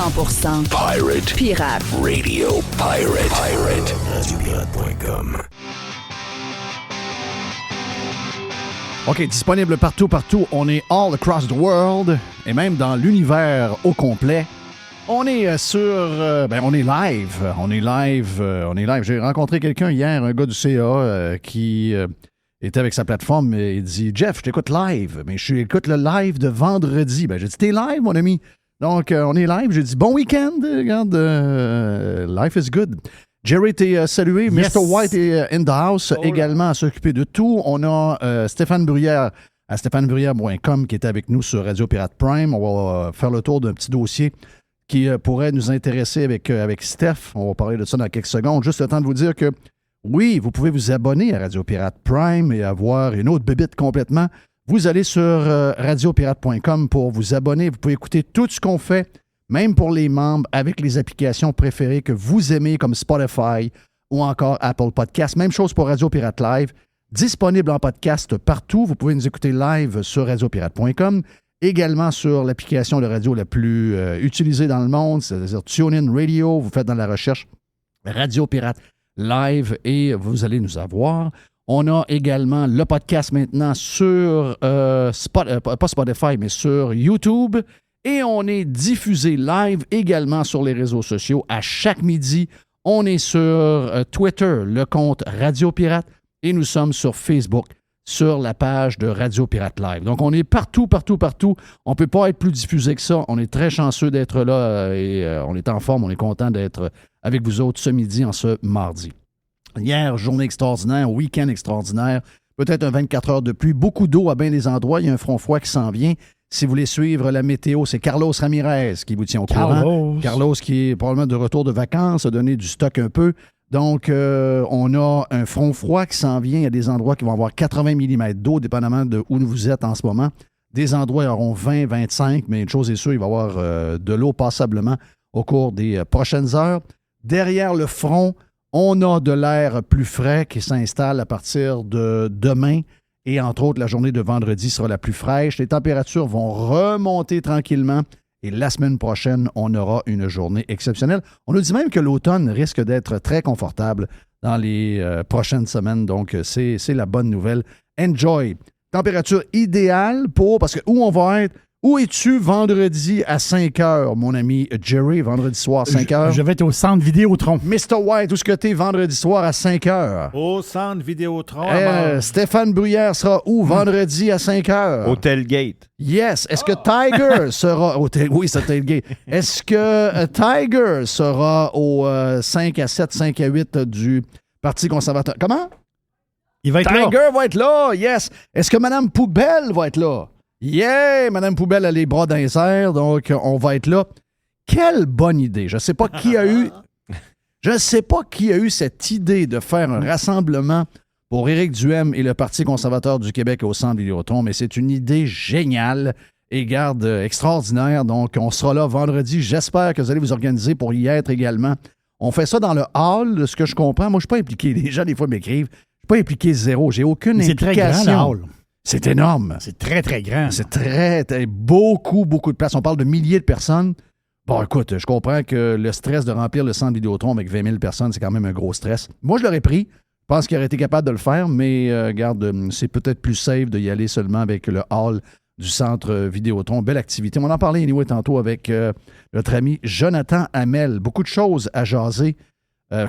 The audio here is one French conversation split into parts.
100% Pirate. Radio Pirate. Radiopirate.com. OK, disponible partout. On est all across the world et même dans l'univers au complet. On est on est live. On est live. J'ai rencontré quelqu'un hier, un gars du CA qui était avec sa plateforme et il dit « Jeff, je t'écoute live, mais je t'écoute le live de vendredi. » J'ai dit « T'es live, mon ami? » Donc, on est live. J'ai dit « Bon week-end. Regarde, life is good. » Jerry, t'es salué. Yes. Mr. White est in the house également à s'occuper de tout. On a Stéphane Bruyère à stéphanebruyère.com qui est avec nous sur Radio Pirate Prime. On va faire le tour d'un petit dossier qui pourrait nous intéresser avec Steph. On va parler de ça dans quelques secondes. Juste le temps de vous dire que oui, vous pouvez vous abonner à Radio Pirate Prime et avoir une autre bébite complètement. Vous allez sur radiopirate.com pour vous abonner. Vous pouvez écouter tout ce qu'on fait, même pour les membres, avec les applications préférées que vous aimez comme Spotify ou encore Apple Podcasts. Même chose pour Radio Pirate Live. Disponible en podcast partout. Vous pouvez nous écouter live sur radiopirate.com. Également sur l'application de radio la plus utilisée dans le monde, c'est-à-dire TuneIn Radio. Vous faites dans la recherche Radio Pirate Live et vous allez nous avoir. On a également le podcast maintenant sur, pas Spotify, mais sur YouTube. Et on est diffusé live également sur les réseaux sociaux à chaque midi. On est sur Twitter, le compte Radio Pirate, et nous sommes sur Facebook, sur la page de Radio Pirate Live. Donc, on est partout. On ne peut pas être plus diffusé que ça. On est très chanceux d'être là et on est en forme. On est content d'être avec vous autres ce midi, en ce mardi. Hier, journée extraordinaire, week-end extraordinaire, peut-être un 24 heures de pluie, beaucoup d'eau à bien des endroits. Il y a un front froid qui s'en vient. Si vous voulez suivre la météo, c'est Carlos Ramirez qui vous tient au courant. Carlos qui est probablement de retour de vacances, a donné du stock un peu. Donc, on a un front froid qui s'en vient. Il y a des endroits qui vont avoir 80 mm d'eau, dépendamment de où vous êtes en ce moment. Des endroits auront 20, 25, mais une chose est sûre, il va y avoir de l'eau passablement au cours des prochaines heures. Derrière le front, on a de l'air plus frais qui s'installe à partir de demain. Et entre autres, la journée de vendredi sera la plus fraîche. Les températures vont remonter tranquillement. Et la semaine prochaine, on aura une journée exceptionnelle. On nous dit même que l'automne risque d'être très confortable dans les prochaines semaines. Donc, c'est la bonne nouvelle. Enjoy. Température idéale parce que où on va être? Où es-tu vendredi à 5 h, mon ami Jerry, vendredi soir à 5 h? Je vais être au centre Vidéotron. Mr. White, où est-ce que tu es vendredi soir à 5 h? Au centre Vidéotron. Stéphane Bruyère sera où vendredi à 5 h? Au Tailgate. Yes. Est-ce que Tiger sera... Oui, c'est Tailgate. Est-ce que Tiger sera au 5 à 7, 5 à 8 du Parti conservateur? Comment? Il va être là. Tiger va être là, yes. Est-ce que Mme Poubelle va être là? Yeah! Mme Poubelle a les bras dans les airs, donc on va être là. Quelle bonne idée! Je ne sais pas qui a eu cette idée de faire un rassemblement pour Éric Duhaime et le Parti conservateur du Québec au centre Vidéotron, mais c'est une idée géniale et garde extraordinaire. Donc, on sera là vendredi. J'espère que vous allez vous organiser pour y être également. On fait ça dans le hall, de ce que je comprends. Moi, je ne suis pas impliqué. Les gens, des fois, m'écrivent. Je ne suis pas impliqué zéro. J'ai aucune implication. C'est très grand, le hall. C'est énorme. C'est très, très grand. C'est très beaucoup de place. On parle de milliers de personnes. Bon, écoute, je comprends que le stress de remplir le centre Vidéotron avec 20 000 personnes, c'est quand même un gros stress. Moi, je l'aurais pris. Je pense qu'il aurait été capable de le faire, mais regarde, c'est peut-être plus safe d'y aller seulement avec le hall du centre Vidéotron. Belle activité. On en parlait anyway tantôt avec notre ami Jonathan Hamel. Beaucoup de choses à jaser.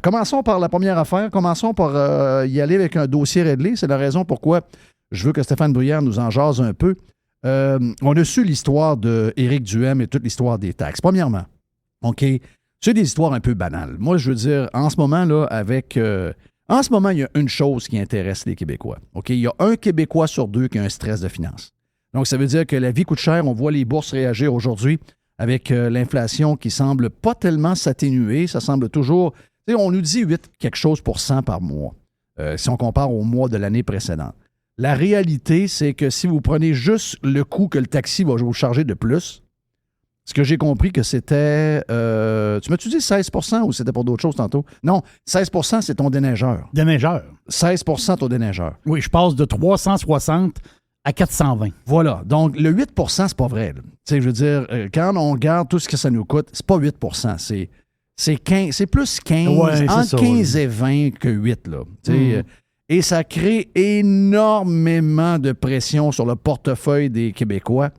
Commençons par la première affaire. Commençons par y aller avec un dossier réglé. C'est la raison pourquoi je veux que Stéphane Bruyère nous en jase un peu. On a su l'histoire d'Éric Duhaime et toute l'histoire des taxes. Premièrement, OK, c'est des histoires un peu banales. Moi, je veux dire, en ce moment, là, en ce moment, il y a une chose qui intéresse les Québécois. OK? Il y a un Québécois sur deux qui a un stress de finances. Donc, ça veut dire que la vie coûte cher. On voit les bourses réagir aujourd'hui avec l'inflation qui semble pas tellement s'atténuer. Ça semble toujours... On nous dit 8 quelque chose % par mois, si on compare au mois de l'année précédente. La réalité, c'est que si vous prenez juste le coût que le taxi va vous charger de plus, ce que j'ai compris que c'était... tu m'as-tu dit 16 % ou c'était pour d'autres choses tantôt? Non, 16 % c'est ton déneigeur. Déneigeur. 16 ton déneigeur. Oui, je passe de 360 À 420. Voilà. Donc, le 8 c'est pas vrai. Tu sais, je veux dire, quand on regarde tout ce que ça nous coûte, c'est pas 8 c'est 15, c'est plus 15, Ouais, entre c'est ça, 15 et 20 que 8, là. Tu sais, et ça crée énormément de pression sur le portefeuille des Québécois.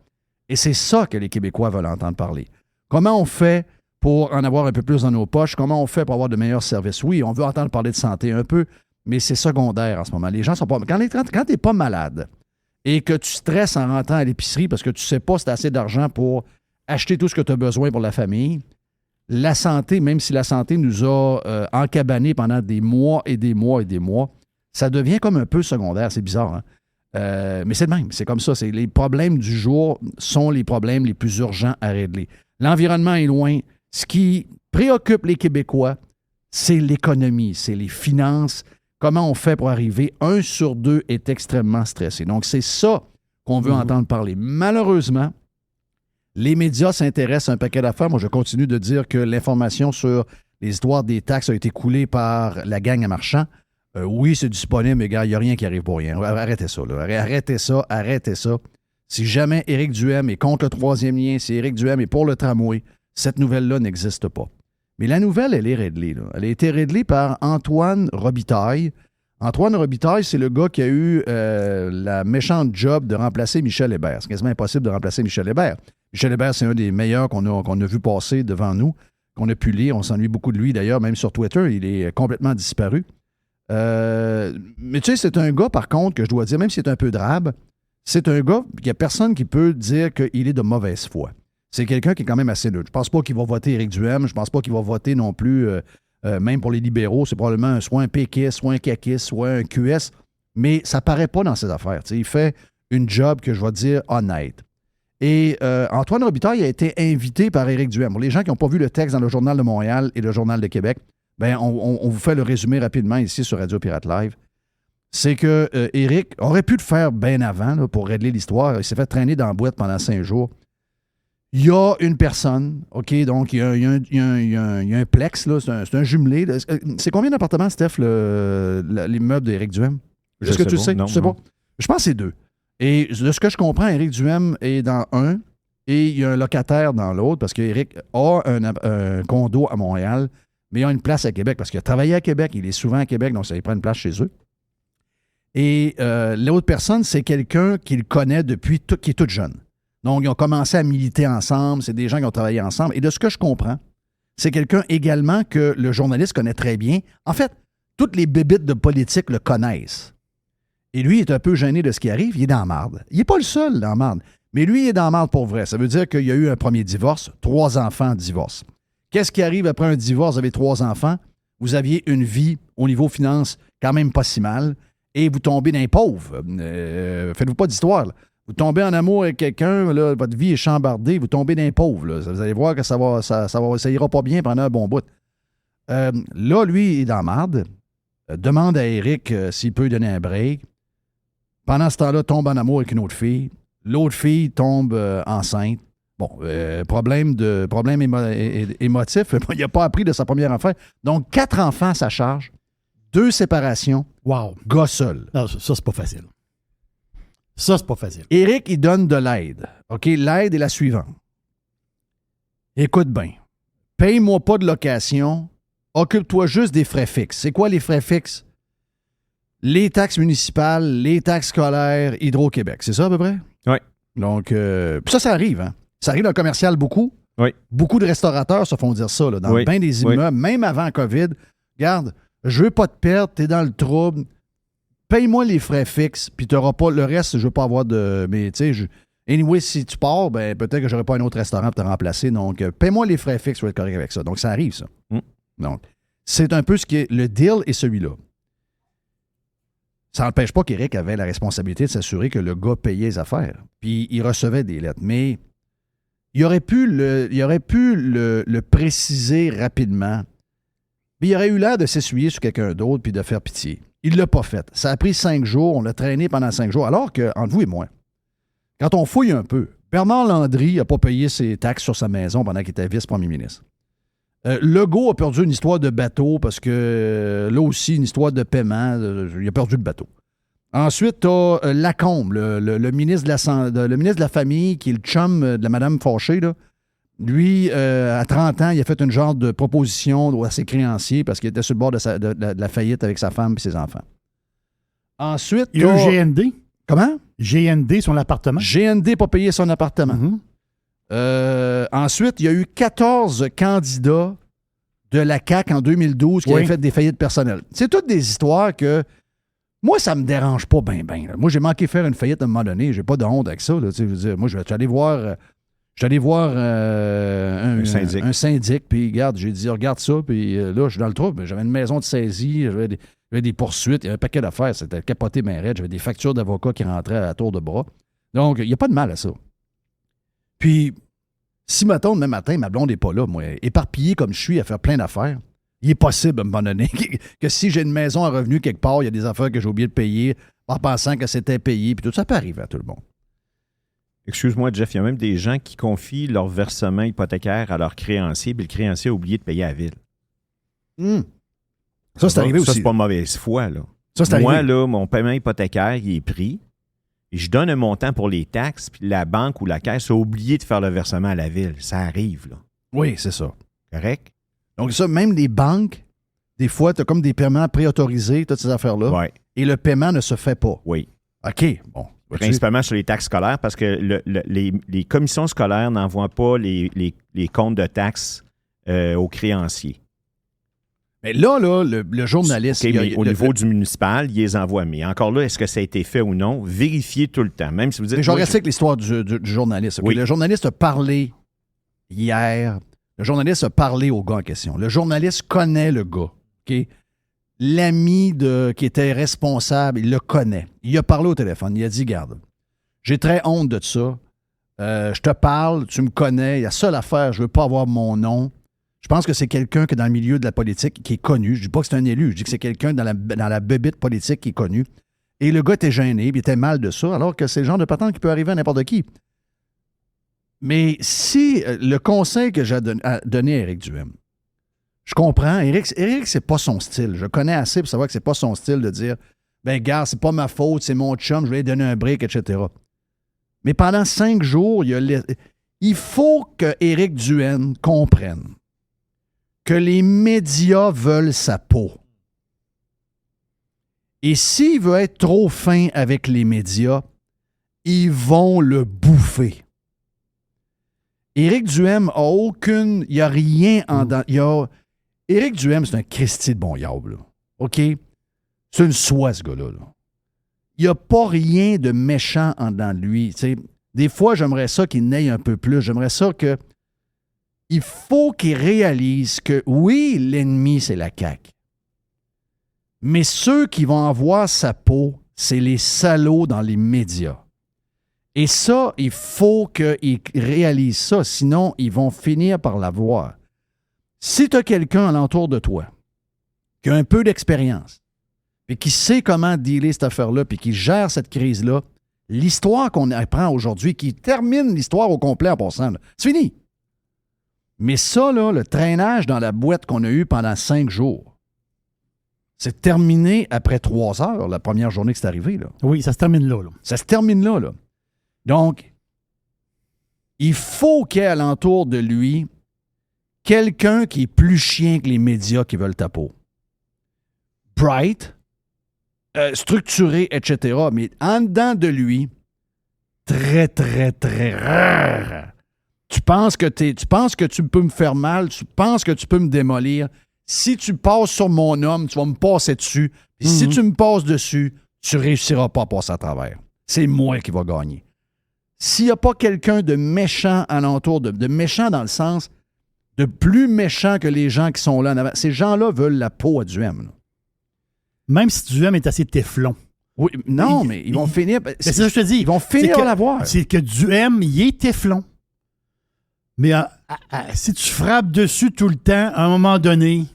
Et c'est ça que les Québécois veulent entendre parler. Comment on fait pour en avoir un peu plus dans nos poches? Comment on fait pour avoir de meilleurs services? Oui, on veut entendre parler de santé un peu, mais c'est secondaire en ce moment. Les gens sont pas... Quand tu n'es pas malade et que tu stresses en rentrant à l'épicerie parce que tu ne sais pas si tu as assez d'argent pour acheter tout ce que tu as besoin pour la famille, la santé, même si la santé nous a encabanés pendant des mois et des mois et des mois, ça devient comme un peu secondaire. C'est bizarre, hein? Mais c'est le même. C'est comme ça. Les problèmes du jour sont les problèmes les plus urgents à régler. L'environnement est loin. Ce qui préoccupe les Québécois, c'est l'économie, c'est les finances. Comment on fait pour arriver? 1 sur 2 est extrêmement stressé. Donc, c'est ça qu'on veut entendre parler. Malheureusement, les médias s'intéressent à un paquet d'affaires. Moi, je continue de dire que l'information sur les histoires des taxes a été coulée par la gang à Marchand. Oui, c'est disponible, mais gars, il n'y a rien qui arrive pour rien. Arrêtez ça, là. Arrêtez ça. Si jamais Éric Duhem est contre le troisième lien, si Éric Duhem est pour le tramway, cette nouvelle-là n'existe pas. Mais la nouvelle, elle est réglée, là. Elle a été réglée par Antoine Robitaille. Antoine Robitaille, c'est le gars qui a eu la méchante job de remplacer Michel Hébert. C'est quasiment impossible de remplacer Michel Hébert. Michel Hébert, c'est un des meilleurs qu'on a vu passer devant nous, qu'on a pu lire. On s'ennuie beaucoup de lui, d'ailleurs, même sur Twitter. Il est complètement disparu. Mais tu sais, c'est un gars, par contre, que je dois dire, même si c'est un peu drabe, c'est un gars, il n'y a personne qui peut dire qu'il est de mauvaise foi. C'est quelqu'un qui est quand même assez neutre. Je pense pas qu'il va voter Éric Duhem. Je pense pas qu'il va voter non plus, même pour les libéraux. C'est probablement soit un péquiste, soit un caquiste, soit un QS. Mais ça paraît pas dans ses affaires. T'sais, il fait une job que je vais dire honnête. Et Antoine Robitaille a été invité par Éric Duhem. Pour les gens qui n'ont pas vu le texte dans le Journal de Montréal et le Journal de Québec, ben on vous fait le résumé rapidement ici sur Radio Pirate Live. C'est que Éric aurait pu le faire bien avant là, pour régler l'histoire. Il s'est fait traîner dans la boîte pendant 5 jours. Il y a une personne, OK, donc il y a un plex, là, c'est un jumelé. C'est combien d'appartements, Steph, l'immeuble d'Éric Duhem? Est-ce que tu le sais? Non, tu sais pas? Je pense que c'est 2. Et de ce que je comprends, Éric Duhem est dans un et il y a un locataire dans l'autre parce qu'Éric a un condo à Montréal, mais il a une place à Québec parce qu'il a travaillé à Québec, il est souvent à Québec, donc ça lui prend une place chez eux. Et l'autre personne, c'est quelqu'un qu'il connaît depuis qui est toute jeune. Donc, ils ont commencé à militer ensemble. C'est des gens qui ont travaillé ensemble. Et de ce que je comprends, c'est quelqu'un également que le journaliste connaît très bien. En fait, toutes les bébites de politique le connaissent. Et lui, il est un peu gêné de ce qui arrive. Il est dans la marde. Il n'est pas le seul dans la marde. Mais lui, il est dans la marde pour vrai. Ça veut dire qu'il y a eu un premier divorce, 3 enfants divorcent. Qu'est-ce qui arrive après un divorce? Vous avez 3 enfants. Vous aviez une vie au niveau finance quand même pas si mal. Et vous tombez dans les pauvres. Faites-vous pas d'histoire, là. Vous tombez en amour avec quelqu'un, là, votre vie est chambardée, vous tombez d'un pauvre. Là. Vous allez voir que ça ira pas bien pendant un bon bout. Là, lui, il est dans la marde. Demande à Éric s'il peut lui donner un break. Pendant ce temps-là, tombe en amour avec une autre fille. L'autre fille tombe enceinte. Bon, problème émotif. Il n'a pas appris de sa première affaire. Donc, 4 enfants à sa charge, 2 séparations. Wow. Gars seul. Non, ça, c'est pas facile. Ça, c'est pas facile. Éric, il donne de l'aide. OK? L'aide est la suivante. Écoute bien. Paye-moi pas de location. Occupe-toi juste des frais fixes. C'est quoi les frais fixes? Les taxes municipales, les taxes scolaires, Hydro-Québec. C'est ça à peu près? Oui. Donc, ça arrive, hein? Ça arrive dans le commercial beaucoup. Oui. Beaucoup de restaurateurs se font dire ça, là, dans bien des immeubles, même avant COVID. Regarde, je veux pas te perdre, t'es dans le trouble. Paye-moi les frais fixes, puis tu n'auras pas le reste, je veux pas avoir de... Mais tu sais, anyway, si tu pars, ben peut-être que j'aurai pas un autre restaurant pour te remplacer. Donc, paye-moi les frais fixes, je vais être correct avec ça. Donc, ça arrive, ça. Donc, c'est un peu ce qui est... Le deal est celui-là. Ça n'empêche pas qu'Éric avait la responsabilité de s'assurer que le gars payait les affaires. Puis, il recevait des lettres. Mais il aurait pu le préciser rapidement. Puis, il aurait eu l'air de s'essuyer sur quelqu'un d'autre puis de faire pitié. Il ne l'a pas fait. Ça a pris 5 jours. On l'a traîné pendant 5 jours. Alors que, entre vous et moi, quand on fouille un peu, Bernard Landry n'a pas payé ses taxes sur sa maison pendant qu'il était vice-premier ministre. Legault a perdu une histoire de bateau parce que, là aussi, une histoire de paiement. Il a perdu le bateau. Ensuite, tu as Lacombe, le ministre le ministre de la Famille, qui est le chum de la madame Fauché, là. Lui, à 30 ans, il a fait une genre de proposition à ses créanciers parce qu'il était sur le bord de la faillite avec sa femme et ses enfants. Ensuite, il y a eu GND. Comment? GND, son appartement. GND n'a pas payé son appartement. Ensuite, il y a eu 14 candidats de la CAQ en 2012 qui avaient fait des faillites personnelles. C'est toutes des histoires que moi, ça me dérange pas bien. Moi, j'ai manqué faire une faillite à un moment donné. J'ai pas de honte avec ça. Là, je veux dire, moi, je suis allé voir un syndic, puis regarde, j'ai dit, regarde ça, puis là, je suis dans le trou. J'avais une maison de saisie, j'avais des poursuites, il y avait un paquet d'affaires, c'était capoté bien raide, j'avais des factures d'avocats qui rentraient à tour de bras. Donc, il n'y a pas de mal à ça. Puis, si, mettons, demain matin, ma blonde n'est pas là, moi, éparpillée comme je suis à faire plein d'affaires, il est possible, à un moment donné, que si j'ai une maison à revenu quelque part, il y a des affaires que j'ai oublié de payer en pensant que c'était payé, puis tout ça peut arriver à tout le monde. Excuse-moi, Jeff, il y a même des gens qui confient leur versement hypothécaire à leur créancier, puis le créancier a oublié de payer à la ville. Ça, c'est arrivé aussi. Ça, c'est pas de mauvaise foi, là. Ça, c'est Moi, arrivé. là, mon paiement hypothécaire, il est pris, et je donne un montant pour les taxes, puis la banque ou la caisse a oublié de faire le versement à la ville. Ça arrive, là. Oui, c'est ça. Correct? Donc, ça, même les banques, des fois, tu as comme des paiements préautorisés, toutes ces affaires-là, et le paiement ne se fait pas. Oui. OK, bon. Principalement sur les taxes scolaires, parce que les commissions scolaires n'envoient pas les comptes de taxes aux créanciers. Mais là, le journaliste... Okay, mais au niveau du municipal, il les envoie. Mais encore là, est-ce que ça a été fait ou non? Vérifiez tout le temps. Même si vous dites... Mais je vais rester avec l'histoire du journaliste. Okay? Oui. Le journaliste a parlé hier. Le journaliste a parlé au gars en question. Le journaliste connaît le gars. OK? L'ami qui était responsable, il le connaît. Il a parlé au téléphone. Il a dit, garde, j'ai très honte de ça. Je te parle, tu me connais. Il y a seule affaire, je ne veux pas avoir mon nom. Je pense que c'est quelqu'un qui est dans le milieu de la politique qui est connu. Je ne dis pas que c'est un élu. Je dis que c'est quelqu'un dans la bébite politique qui est connu. Et le gars était gêné, puis il était mal de ça, alors que c'est le genre de patente qui peut arriver à n'importe qui. Mais si le conseil que j'ai donné à Éric Duhem, je comprends. Éric, c'est pas son style. Je connais assez pour savoir que c'est pas son style de dire ben, gars, c'est pas ma faute, c'est mon chum, je vais lui donner un break, etc. Mais pendant 5 jours, il faut que Éric Duhem comprenne que les médias veulent sa peau. Et s'il veut être trop fin avec les médias, ils vont le bouffer. Éric Duhem a aucune... Il n'y a rien en... Éric Duhem, c'est un Christy de bon diable, là. OK? C'est une soie, ce gars-là. Là. Il n'y a pas rien de méchant en dedans de lui. T'sais. Des fois, j'aimerais ça qu'il n'aille un peu plus. J'aimerais ça que... Il faut qu'il réalise que, oui, l'ennemi, c'est la CAQ. Mais ceux qui vont avoir sa peau, c'est les salauds dans les médias. Et ça, il faut qu'ils réalisent ça. Sinon, ils vont finir par l'avoir. Si tu as quelqu'un alentour de toi qui a un peu d'expérience et qui sait comment dealer cette affaire-là puis qui gère cette crise-là, l'histoire qu'on apprend aujourd'hui, qui termine l'histoire au complet en passant, là, c'est fini. Mais ça, là, le traînage dans la boîte qu'on a eu pendant 5 jours, c'est terminé après 3 heures, la première journée que c'est arrivé. Là. Oui, ça se termine là. Ça se termine là. Donc, il faut qu'il y ait alentour de lui quelqu'un qui est plus chien que les médias qui veulent ta peau. Bright, structuré, etc. Mais en dedans de lui, très, très, très rare. Tu penses que tu peux me faire mal, tu penses que tu peux me démolir. Si tu passes sur mon homme, tu vas me passer dessus. Puis si tu me passes dessus, tu ne réussiras pas à passer à travers. C'est moi qui va gagner. S'il n'y a pas quelqu'un de méchant alentour, de méchant dans le sens de plus méchant que les gens qui sont là en avant, ces gens-là veulent la peau à Duhem. Là. Même si Duhem est assez téflon. Oui, non, mais ils vont finir... C'est ça que je te dis. Ils vont finir par l'avoir. C'est que Duhem, il est téflon. Mais si tu frappes dessus tout le temps, à un moment donné,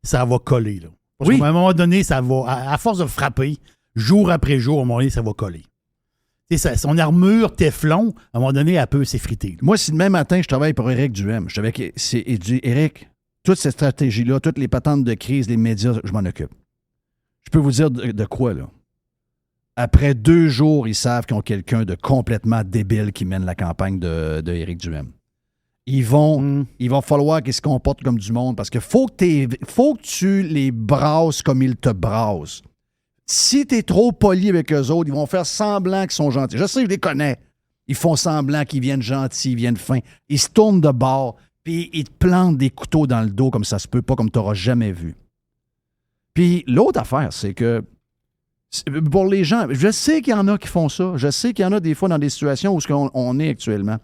ça va coller. Là. Parce qu'à un moment donné, ça va, à force de frapper, jour après jour, à un moment donné, ça va coller. Ça, son armure téflon, à un moment donné, elle peut s'effriter. Moi, si demain matin, je travaille pour Éric Duhem, je savais que Éric, toute cette stratégie-là, toutes les patentes de crise, les médias, je m'en occupe. Je peux vous dire de quoi, là. après 2 jours, ils savent qu'ils ont quelqu'un de complètement débile qui mène la campagne de Éric Duhaime. Il va falloir qu'ils se comportent comme du monde parce qu'il faut que tu les brasses comme ils te brassent. Si tu es trop poli avec eux autres, ils vont faire semblant qu'ils sont gentils. Je sais, je les connais. Ils font semblant qu'ils viennent gentils, ils viennent fins. Ils se tournent de bord, puis ils te plantent des couteaux dans le dos comme ça se peut pas, comme tu n'auras jamais vu. Puis l'autre affaire, c'est que pour les gens, je sais qu'il y en a qui font ça. Je sais qu'il y en a des fois dans des situations où on est actuellement.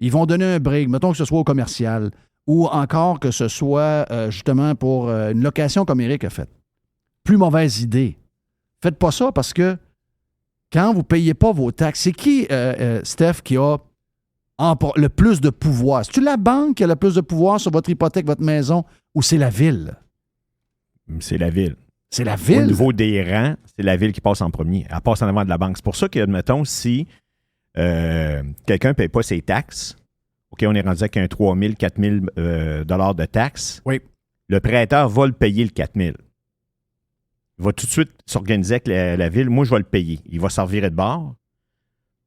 Ils vont donner un break, mettons que ce soit au commercial, ou encore que ce soit justement pour une location comme Éric a fait. Plus mauvaise idée. Faites pas ça parce que quand vous ne payez pas vos taxes, c'est qui, Steph, qui a le plus de pouvoir? C'est-tu la banque qui a le plus de pouvoir sur votre hypothèque, votre maison, ou c'est la ville? C'est la ville. C'est la ville? Au niveau des rangs, c'est la ville qui passe en premier. Elle passe en avant de la banque. C'est pour ça que, admettons, si quelqu'un ne paye pas ses taxes, OK, on est rendu avec un 3 000, 4 000 $ de taxes, oui. Le prêteur va le payer le 4 000. Il va tout de suite s'organiser avec la ville. Moi, je vais le payer. Il va s'en virer de bord.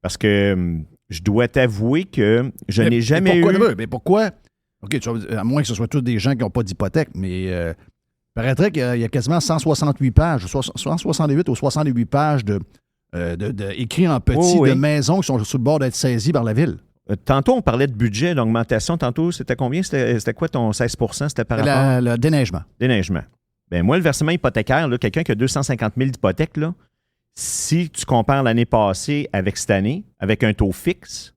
Parce que je dois t'avouer que je n'ai jamais eu... Mais pourquoi? OK, à moins que ce soit tous des gens qui n'ont pas d'hypothèque, mais il paraîtrait qu'il y a quasiment 168 pages, 168 ou 68 pages écrits en petit de maisons qui sont sur le bord d'être saisies par la ville. Tantôt, on parlait de budget, d'augmentation. Tantôt, c'était combien? C'était quoi ton 16 %? C'était par rapport... Le déneigement. Déneigement. Ben moi, le versement hypothécaire, là, quelqu'un qui a 250 000 d'hypothèque, là, si tu compares l'année passée avec cette année, avec un taux fixe,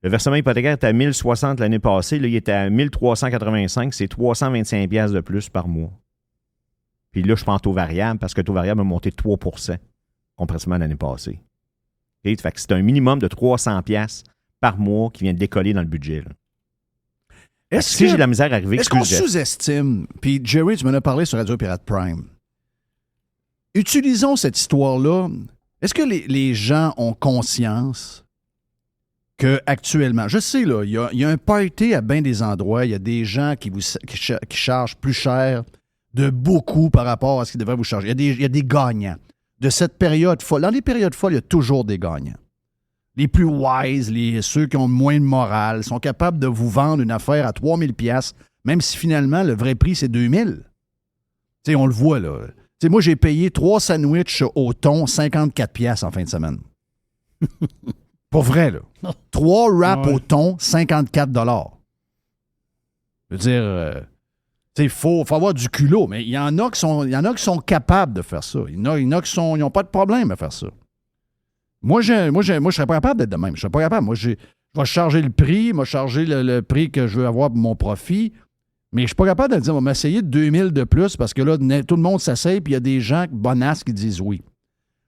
le versement hypothécaire était à 1 060 l'année passée, là, il était à 1 385, c'est 325 $ de plus par mois. Puis là, je prends taux variable parce que le taux variable a monté de 3 % comparativement à l'année passée. Okay? Fait que c'est un minimum de 300 $ par mois qui vient de décoller dans le budget. Là. Si j'ai de la misère à arriver, est-ce qu'on sous-estime, puis Jerry, tu m'en as parlé sur Radio Pirate Prime, utilisons cette histoire-là, est-ce que les gens ont conscience qu'actuellement, je sais, là, il y a un party à bien des endroits, il y a des gens qui chargent plus cher de beaucoup par rapport à ce qu'ils devraient vous charger. Il y a des gagnants. De cette période folle, dans les périodes folles, il y a toujours des gagnants. Les plus wise, ceux qui ont moins de morale, sont capables de vous vendre une affaire à 3 000 $, même si finalement, le vrai prix, c'est 2 000 $. Tu sais, on le voit, là. Tu sais, moi, j'ai payé 3 sandwichs au thon, 54 $ en fin de semaine. Pour vrai, là. 3 wraps au thon, 54 $. Je veux dire, tu sais, il faut avoir du culot, mais il y en a qui sont capables de faire ça. Il y en a qui n'ont pas de problème à faire ça. Moi, je serais pas capable d'être de même. Je serais pas capable. Moi, je vais charger le prix, le prix que je veux avoir pour mon profit, mais je suis pas capable de dire, on va m'essayer de 2 000 de plus parce que là, tout le monde s'essaye puis il y a des gens bonasses qui disent oui.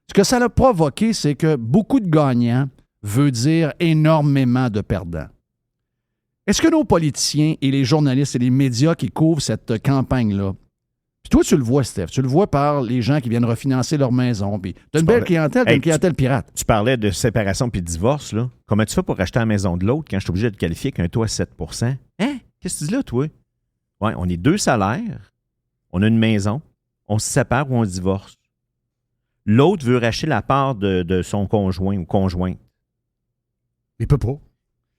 Ce que ça a provoqué, c'est que beaucoup de gagnants veut dire énormément de perdants. Est-ce que nos politiciens et les journalistes et les médias qui couvrent cette campagne-là, puis toi, tu le vois, Steph, tu le vois par les gens qui viennent refinancer leur maison, puis tu as une belle clientèle, tu as une clientèle pirate. Tu parlais de séparation puis de divorce, là. Comment tu fais pour acheter la maison de l'autre quand je suis obligé de te qualifier avec un taux à 7 %? Hein? Qu'est-ce que tu dis là, toi? Ouais, on est 2 salaires, on a une maison, on se sépare ou on divorce. L'autre veut racheter la part de son conjoint ou conjointe. Il peut pas.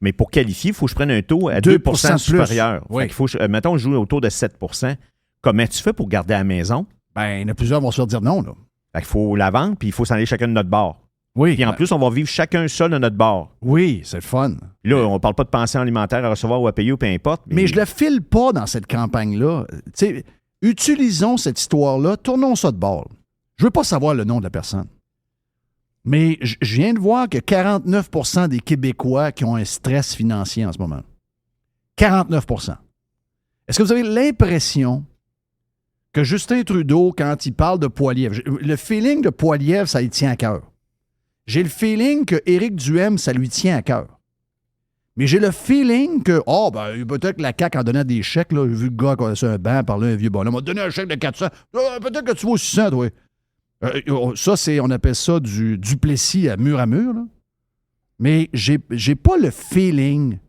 Mais pour qualifier, il faut que je prenne un taux à 2 % supérieur. Oui. Fait qu'il faut, mettons, je joue autour de 7 %. Comment tu fais pour garder à la maison? Ben, il y en a plusieurs qui vont se faire dire non, là. Fait qu'il faut la vendre, puis il faut s'en aller chacun de notre bord. Oui. Puis en plus, on va vivre chacun seul de notre bord. Oui, c'est le fun. Puis là, on ne parle pas de pension alimentaire à recevoir ou à payer ou peu importe. Mais je le file pas dans cette campagne-là. Tu sais, utilisons cette histoire-là, tournons ça de bord. Je veux pas savoir le nom de la personne. Mais je viens de voir que 49 % des Québécois qui ont un stress financier en ce moment. 49 %. Est-ce que vous avez l'impression que Justin Trudeau, quand il parle de Poilievre, le feeling de Poilievre, ça lui tient à cœur. J'ai le feeling que Éric Duhaime, ça lui tient à cœur. Mais j'ai le feeling que, peut-être que la CAQ en donnait des chèques, là, j'ai vu le gars qui a sur un banc parler à un vieux bonhomme, m'a donné un chèque de 400, peut-être que tu vaux 600, toi. Ça, on appelle ça du Duplessis à mur, là. Mais j'ai pas le feeling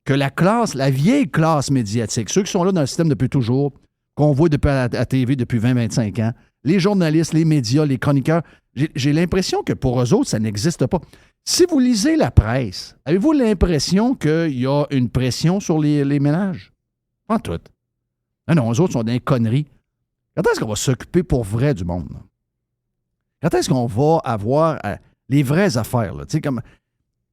que la vieille classe médiatique, ceux qui sont là dans le système depuis toujours, qu'on voit à la TV depuis 20-25 ans, les journalistes, les médias, les chroniqueurs, j'ai l'impression que pour eux autres, ça n'existe pas. Si vous lisez la presse, avez-vous l'impression qu'il y a une pression sur les ménages? Pas tout. Non, eux autres sont des conneries. Quand est-ce qu'on va s'occuper pour vrai du monde? Quand est-ce qu'on va avoir les vraies affaires? Là?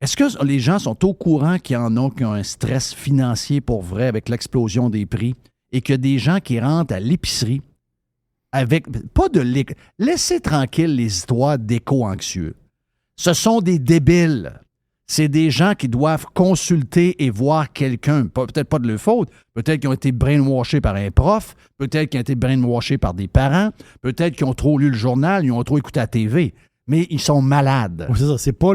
Est-ce que les gens sont au courant qu'il y en a qui ont un stress financier pour vrai avec l'explosion des prix et qu'il y a des gens qui rentrent à l'épicerie avec... Laissez tranquille les histoires d'éco-anxieux. Ce sont des débiles. C'est des gens qui doivent consulter et voir quelqu'un, peut-être pas de leur faute, peut-être qu'ils ont été brainwashés par un prof, peut-être qu'ils ont été brainwashés par des parents, peut-être qu'ils ont trop lu le journal, ils ont trop écouté la TV, mais ils sont malades. Oui, c'est ça, c'est pas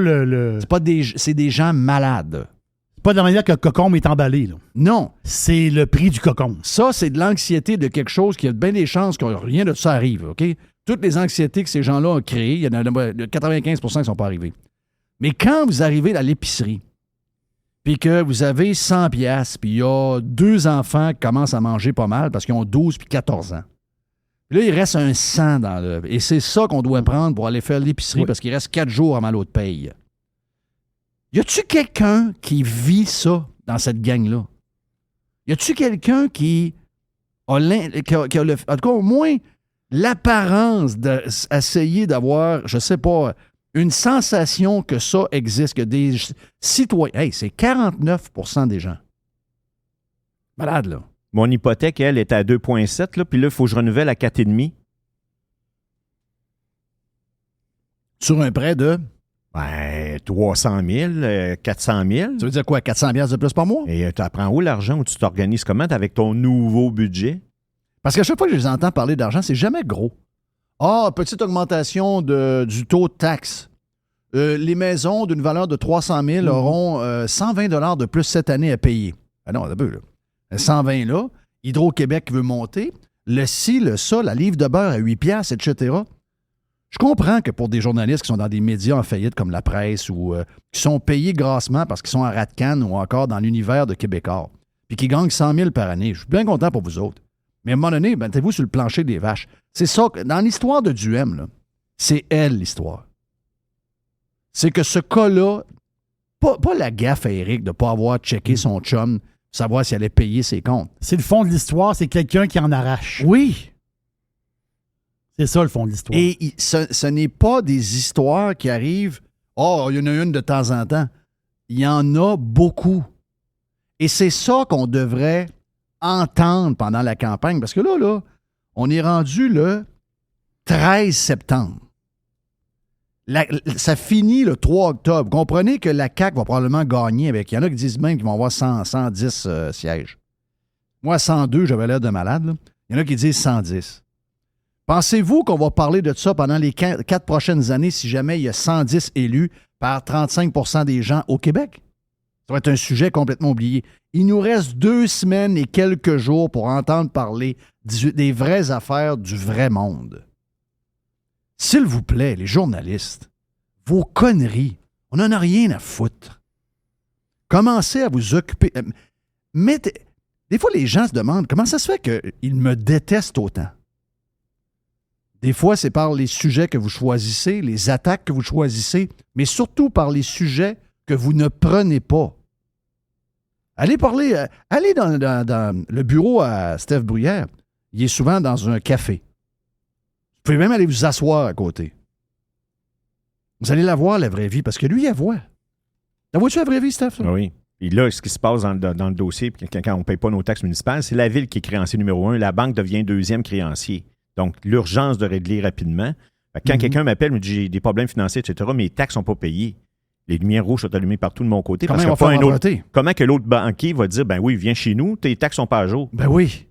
C'est des gens malades. C'est pas de la manière que le cocombe est emballé, là. Non. C'est le prix du cocombe. Ça, c'est de l'anxiété de quelque chose qui a bien des chances que rien de ça arrive, OK? Toutes les anxiétés que ces gens-là ont créées, il y en a 95% qui ne sont pas arrivées. Mais quand vous arrivez à l'épicerie, puis que vous avez 100 piastres, puis il y a 2 enfants qui commencent à manger pas mal parce qu'ils ont 12 puis 14 ans. Puis là, il reste un 100 dans le... Et c'est ça qu'on doit prendre pour aller faire l'épicerie parce qu'il reste 4 jours avant l'autre paye. Y a-tu quelqu'un qui vit ça dans cette gang-là? Y a-tu quelqu'un qui a en tout cas, au moins, l'apparence d'essayer d'avoir, je sais pas... une sensation que ça existe, que des citoyens... Hey, c'est 49% des gens. Malade, là. Mon hypothèque, elle, est à 2,7, là, puis là, il faut que je renouvelle à 4,5. Sur un prêt de... 300 000, 400 000. Ça veut dire quoi, 400 $ de plus par mois? Et tu apprends où l'argent, ou tu t'organises comment avec ton nouveau budget? Parce qu'à chaque fois que je les entends parler d'argent, c'est jamais gros. Petite augmentation du taux de taxe. Les maisons d'une valeur de 300 000 auront 120 $ de plus cette année à payer. Ah non, un peu, là. 120 là, Hydro-Québec veut monter, le ci, le ça, la livre de beurre à 8 piastres, etc. Je comprends que pour des journalistes qui sont dans des médias en faillite comme la presse ou qui sont payés grassement parce qu'ils sont en rat de canne ou encore dans l'univers de Québécois, puis qui gagnent 100 000 par année, je suis bien content pour vous autres. Mais à un moment donné, mettez-vous sur le plancher des vaches. C'est ça, dans l'histoire de Duhem, là, c'est elle l'histoire. C'est que ce cas-là, pas la gaffe à Eric de ne pas avoir checké son chum, savoir s'il allait payer ses comptes. C'est le fond de l'histoire, c'est quelqu'un qui en arrache. Oui. C'est ça le fond de l'histoire. Et ce n'est pas des histoires qui arrivent, il y en a une de temps en temps. Il y en a beaucoup. Et c'est ça qu'on devrait entendre pendant la campagne. Parce que là, on est rendu le 13 septembre. Ça finit le 3 octobre. Comprenez que la CAQ va probablement gagner avec... Il y en a qui disent même qu'ils vont avoir 110 sièges. Moi, 102, j'avais l'air de malade. Là. Il y en a qui disent 110. Pensez-vous qu'on va parler de ça pendant les 4 prochaines années si jamais il y a 110 élus par 35 % des gens au Québec? Ça va être un sujet complètement oublié. Il nous reste 2 semaines et quelques jours pour entendre parler des vraies affaires du vrai monde. S'il vous plaît, les journalistes, vos conneries, on n'en a rien à foutre. Commencez à vous occuper. Des fois, les gens se demandent comment ça se fait qu'ils me détestent autant. Des fois, c'est par les sujets que vous choisissez, les attaques que vous choisissez, mais surtout par les sujets que vous ne prenez pas. Allez parler, allez dans le bureau à Steph Bruyère. Il est souvent dans un café. Vous pouvez même aller vous asseoir à côté. Vous allez la voir, la vraie vie, parce que lui, il la voit. La vois-tu, la vraie vie, Steph? Là? Oui. Et là, ce qui se passe dans le dossier, quand on ne paye pas nos taxes municipales, c'est la ville qui est créancier numéro 1. La banque devient 2e créancier. Donc, l'urgence de régler rapidement. Quand quelqu'un m'appelle, me dit j'ai des problèmes financiers, etc., mes taxes ne sont pas payées. Les lumières rouges sont allumées partout de mon côté. Comment parce qu'il n'y a pas un autre. Comment que l'autre banquier va dire oui, viens chez nous, tes taxes ne sont pas à jour? Ben oui.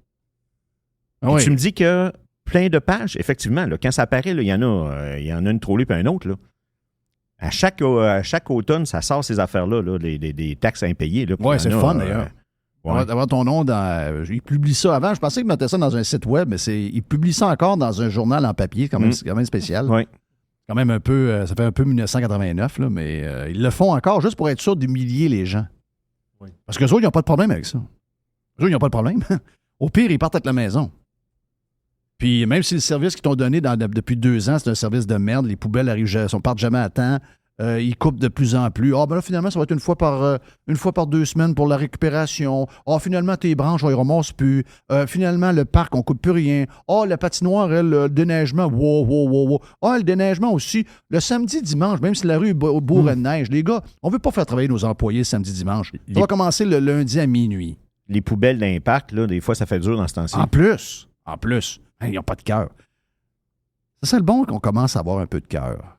Oui. Tu me dis que plein de pages, effectivement, là, quand ça apparaît, il y en a une trollée puis un autre. Là. À chaque automne, ça sort ces affaires-là, là, des taxes impayées. Oui, c'est le fun d'ailleurs. D'avoir ton nom dans. Il publie ça avant. Je pensais qu'il mettait ça dans un site web, mais il publie ça encore dans un journal en papier, quand même spécial. Oui. Quand même un peu. Ça fait un peu 1989, là, mais ils le font encore juste pour être sûr d'humilier les gens. Oui. Parce qu'eux autres, ils n'ont pas de problème avec ça. Eux autres, ils n'ont pas de problème. Au pire, ils partent avec la maison. Puis même si le service qu'ils t'ont donné depuis 2 ans, c'est un service de merde, les poubelles partent jamais à temps, ils coupent de plus en plus. Ah, ben là, finalement, ça va être une fois par 2 semaines pour la récupération. Ah, finalement, tes branches, on les ramasse plus. Finalement, le parc, on coupe plus rien. Ah, la patinoire, elle, le déneigement, wow. Ah, le déneigement aussi. Le samedi, dimanche, même si la rue est bourrée de neige, les gars, on veut pas faire travailler nos employés samedi, dimanche. Ça va commencer le lundi à minuit. Les poubelles d'un parc, là, des fois, ça fait dur dans ce temps-ci. En plus, ils n'ont pas de cœur. C'est ça le bon qu'on commence à avoir un peu de cœur.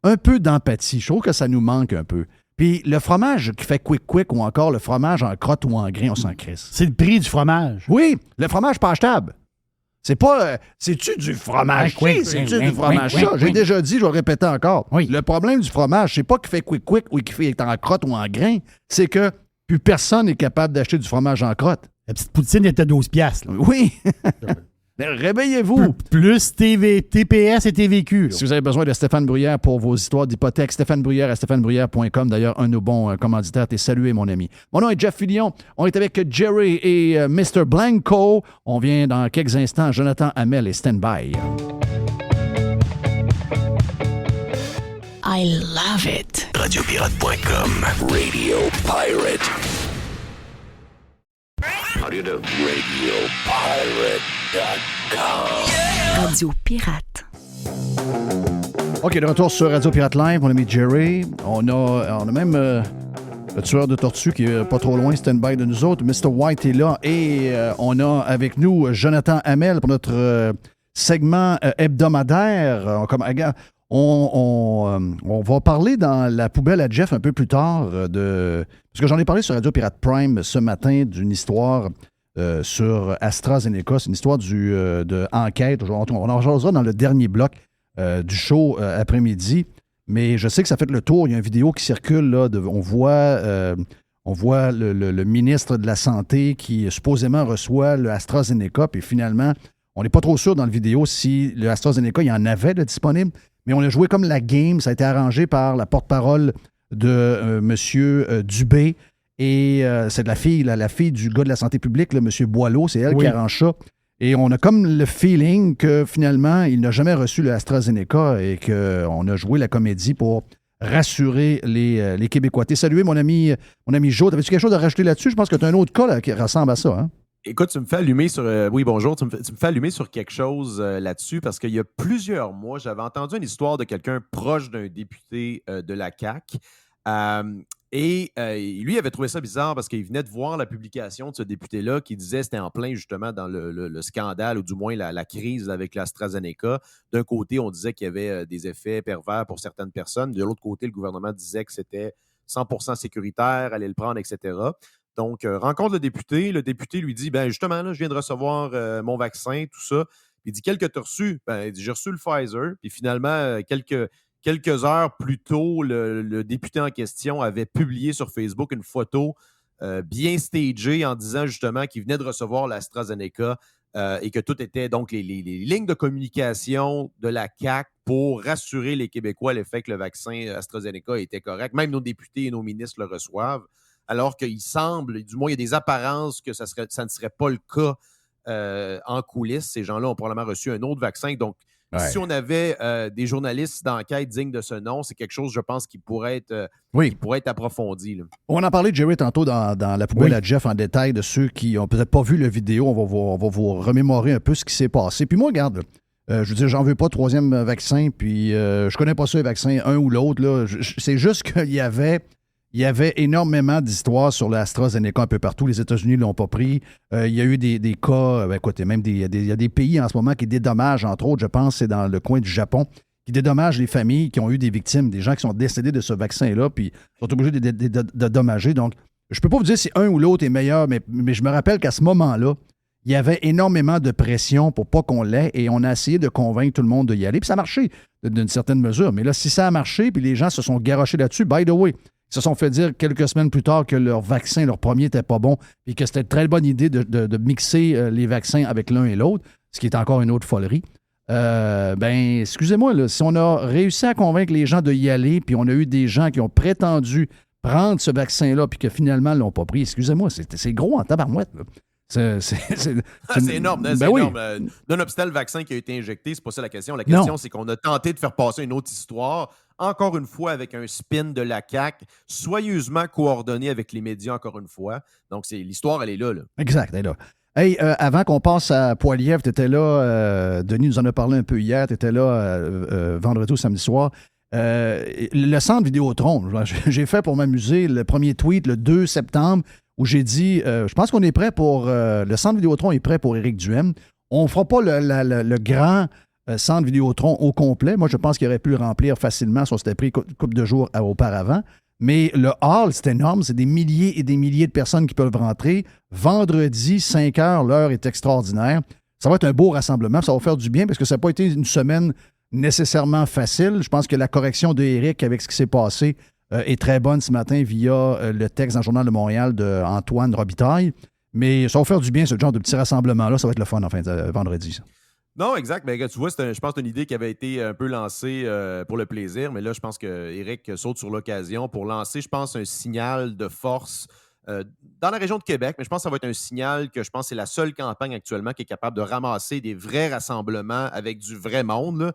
Un peu d'empathie. Je trouve que ça nous manque un peu. Puis le fromage qui fait quick ou encore le fromage en crotte ou en grain, on s'en crisse. C'est le prix du fromage. Oui, le fromage pas achetable. C'est pas... c'est-tu du fromage c'est-tu du fromage chat? J'ai déjà dit, je vais le répéter encore. Oui. Le problème du fromage, c'est pas qu'il fait quick ou qu'il fait en crotte ou en grain. C'est que plus personne n'est capable d'acheter du fromage en crotte. La petite poutine était 12 $. Oui. Réveillez-vous. Plus TPS et TVQ. Là. Si vous avez besoin de Stéphane Bruyère pour vos histoires d'hypothèque, Stéphane Bruyère à stéphanebruyère.com. D'ailleurs, un de nos bons commanditaires. T'es salué, mon ami. Mon nom est Jeff Fillion. On est avec Jerry et Mr. Blanco. On vient dans quelques instants. Jonathan Hamel et Stand By. I love it. Radiopirate.com. Radio Pirate. How do you do? RadioPirate.com. Radio Pirate. OK, de retour sur Radio Pirate Live. Mon ami Jerry. On a même le tueur de tortue qui est pas trop loin, stand-by de nous autres. Mr. White est là. Et on a avec nous Jonathan Hamel pour notre segment hebdomadaire. On va parler dans la poubelle à Jeff un peu plus tard parce que j'en ai parlé sur Radio Pirate Prime ce matin d'une histoire sur AstraZeneca. C'est une histoire de enquête. On en rejoindra dans le dernier bloc du show après-midi. Mais je sais que ça fait le tour. Il y a une vidéo qui circule. Là, on voit le ministre de la Santé qui supposément reçoit le AstraZeneca. Puis finalement, on n'est pas trop sûr dans la vidéo si le AstraZeneca, il y en avait de disponible. Mais on a joué comme la game. Ça a été arrangé par la porte-parole de M. Dubé. Et c'est de la fille du gars de la santé publique, M. Boileau. C'est elle qui arrange ça. Et on a comme le feeling que finalement, il n'a jamais reçu le AstraZeneca et qu'on a joué la comédie pour rassurer les Québécois. T'es salué, mon ami Joe. T'avais-tu quelque chose à rajouter là-dessus? Je pense que tu as un autre cas là, qui ressemble à ça. Hein? Écoute, tu me fais allumer sur... oui, bonjour. Tu me fais allumer sur quelque chose là-dessus parce qu'il y a plusieurs mois, j'avais entendu une histoire de quelqu'un proche d'un député de la CAQ. Lui avait trouvé ça bizarre parce qu'il venait de voir la publication de ce député-là qui disait que c'était en plein justement dans le scandale ou du moins la crise avec l'AstraZeneca. D'un côté, on disait qu'il y avait des effets pervers pour certaines personnes. De l'autre côté, le gouvernement disait que c'était 100% sécuritaire, allait le prendre, etc. Donc, rencontre le député. Le député lui dit, ben justement, là, je viens de recevoir mon vaccin, tout ça. Puis il dit, quel que tu as reçu? Ben, il dit, j'ai reçu le Pfizer. Puis finalement, quelques heures plus tôt, le député en question avait publié sur Facebook une photo bien stagée en disant justement qu'il venait de recevoir l'AstraZeneca et que tout était donc les lignes de communication de la CAQ pour rassurer les Québécois le fait que le vaccin AstraZeneca était correct. Même nos députés et nos ministres le reçoivent. Alors qu'il semble, du moins il y a des apparences que ça ne serait pas le cas en coulisses. Ces gens-là ont probablement reçu un autre vaccin. Donc, si on avait des journalistes d'enquête dignes de ce nom, c'est quelque chose, je pense, qui pourrait être approfondi. Là. On en parlait, Jerry, tantôt dans la poubelle à Jeff en détail de ceux qui n'ont peut-être pas vu la vidéo. On va vous remémorer un peu ce qui s'est passé. Puis moi, regarde, je veux dire, j'en veux pas de troisième vaccin, puis je connais pas ça, les vaccins, un ou l'autre. Là. C'est juste qu'il y avait énormément d'histoires sur l'AstraZeneca un peu partout. Les États-Unis ne l'ont pas pris. Il y a eu des cas, écoutez, même il y a des pays en ce moment qui dédommagent, entre autres, je pense, c'est dans le coin du Japon, qui dédommagent les familles qui ont eu des victimes, des gens qui sont décédés de ce vaccin-là, puis sont obligés de dédommager. Donc, je ne peux pas vous dire si un ou l'autre est meilleur, mais je me rappelle qu'à ce moment-là, il y avait énormément de pression pour pas qu'on l'ait, et on a essayé de convaincre tout le monde d'y aller, puis ça a marché d'une certaine mesure. Mais là, si ça a marché, puis les gens se sont garochés là-dessus, by the way, ils se sont fait dire quelques semaines plus tard que leur vaccin, leur premier, n'était pas bon et que c'était une très bonne idée de mixer les vaccins avec l'un et l'autre, ce qui est encore une autre folerie. Excusez-moi, là, si on a réussi à convaincre les gens d'y aller, puis on a eu des gens qui ont prétendu prendre ce vaccin-là puis que finalement ne l'ont pas pris, excusez-moi, c'est gros en tabarouette. Là. C'est énorme. Hein, c'est oui. énorme. Nonobstant le vaccin qui a été injecté, c'est pas ça la question. La question, c'est qu'on a tenté de faire passer une autre histoire, encore une fois avec un spin de la CAQ, soigneusement coordonné avec les médias, encore une fois. Donc, l'histoire, elle est là. Exact, elle est là. Hey, avant qu'on passe à Poilievre, tu étais là, Denis nous en a parlé un peu hier, tu étais là vendredi ou samedi soir. Le centre Vidéotron, j'ai fait pour m'amuser le premier tweet le 2 septembre où j'ai dit, je pense qu'on est prêt pour, le centre Vidéotron est prêt pour Éric Duhaime. On ne fera pas le grand centre Vidéotron au complet. Moi, je pense qu'il aurait pu le remplir facilement si on s'était pris une couple de jours auparavant. Mais le hall, c'est énorme. C'est des milliers et des milliers de personnes qui peuvent rentrer. Vendredi, 5 heures, l'heure est extraordinaire. Ça va être un beau rassemblement. Ça va faire du bien parce que ça n'a pas été une semaine nécessairement facile. Je pense que la correction d'Éric avec ce qui s'est passé est très bonne ce matin via le texte dans le Journal de Montréal d'Antoine Robitaille. Mais ça va faire du bien, ce genre de petit rassemblement-là. Ça va être le fun en fin de vendredi. Ça. Non, exact. Mais tu vois, je pense que c'est une idée qui avait été un peu lancée pour le plaisir. Mais là, je pense qu'Éric saute sur l'occasion pour lancer, je pense, un signal de force dans la région de Québec. Mais je pense que ça va être un signal que je pense que c'est la seule campagne actuellement qui est capable de ramasser des vrais rassemblements avec du vrai monde.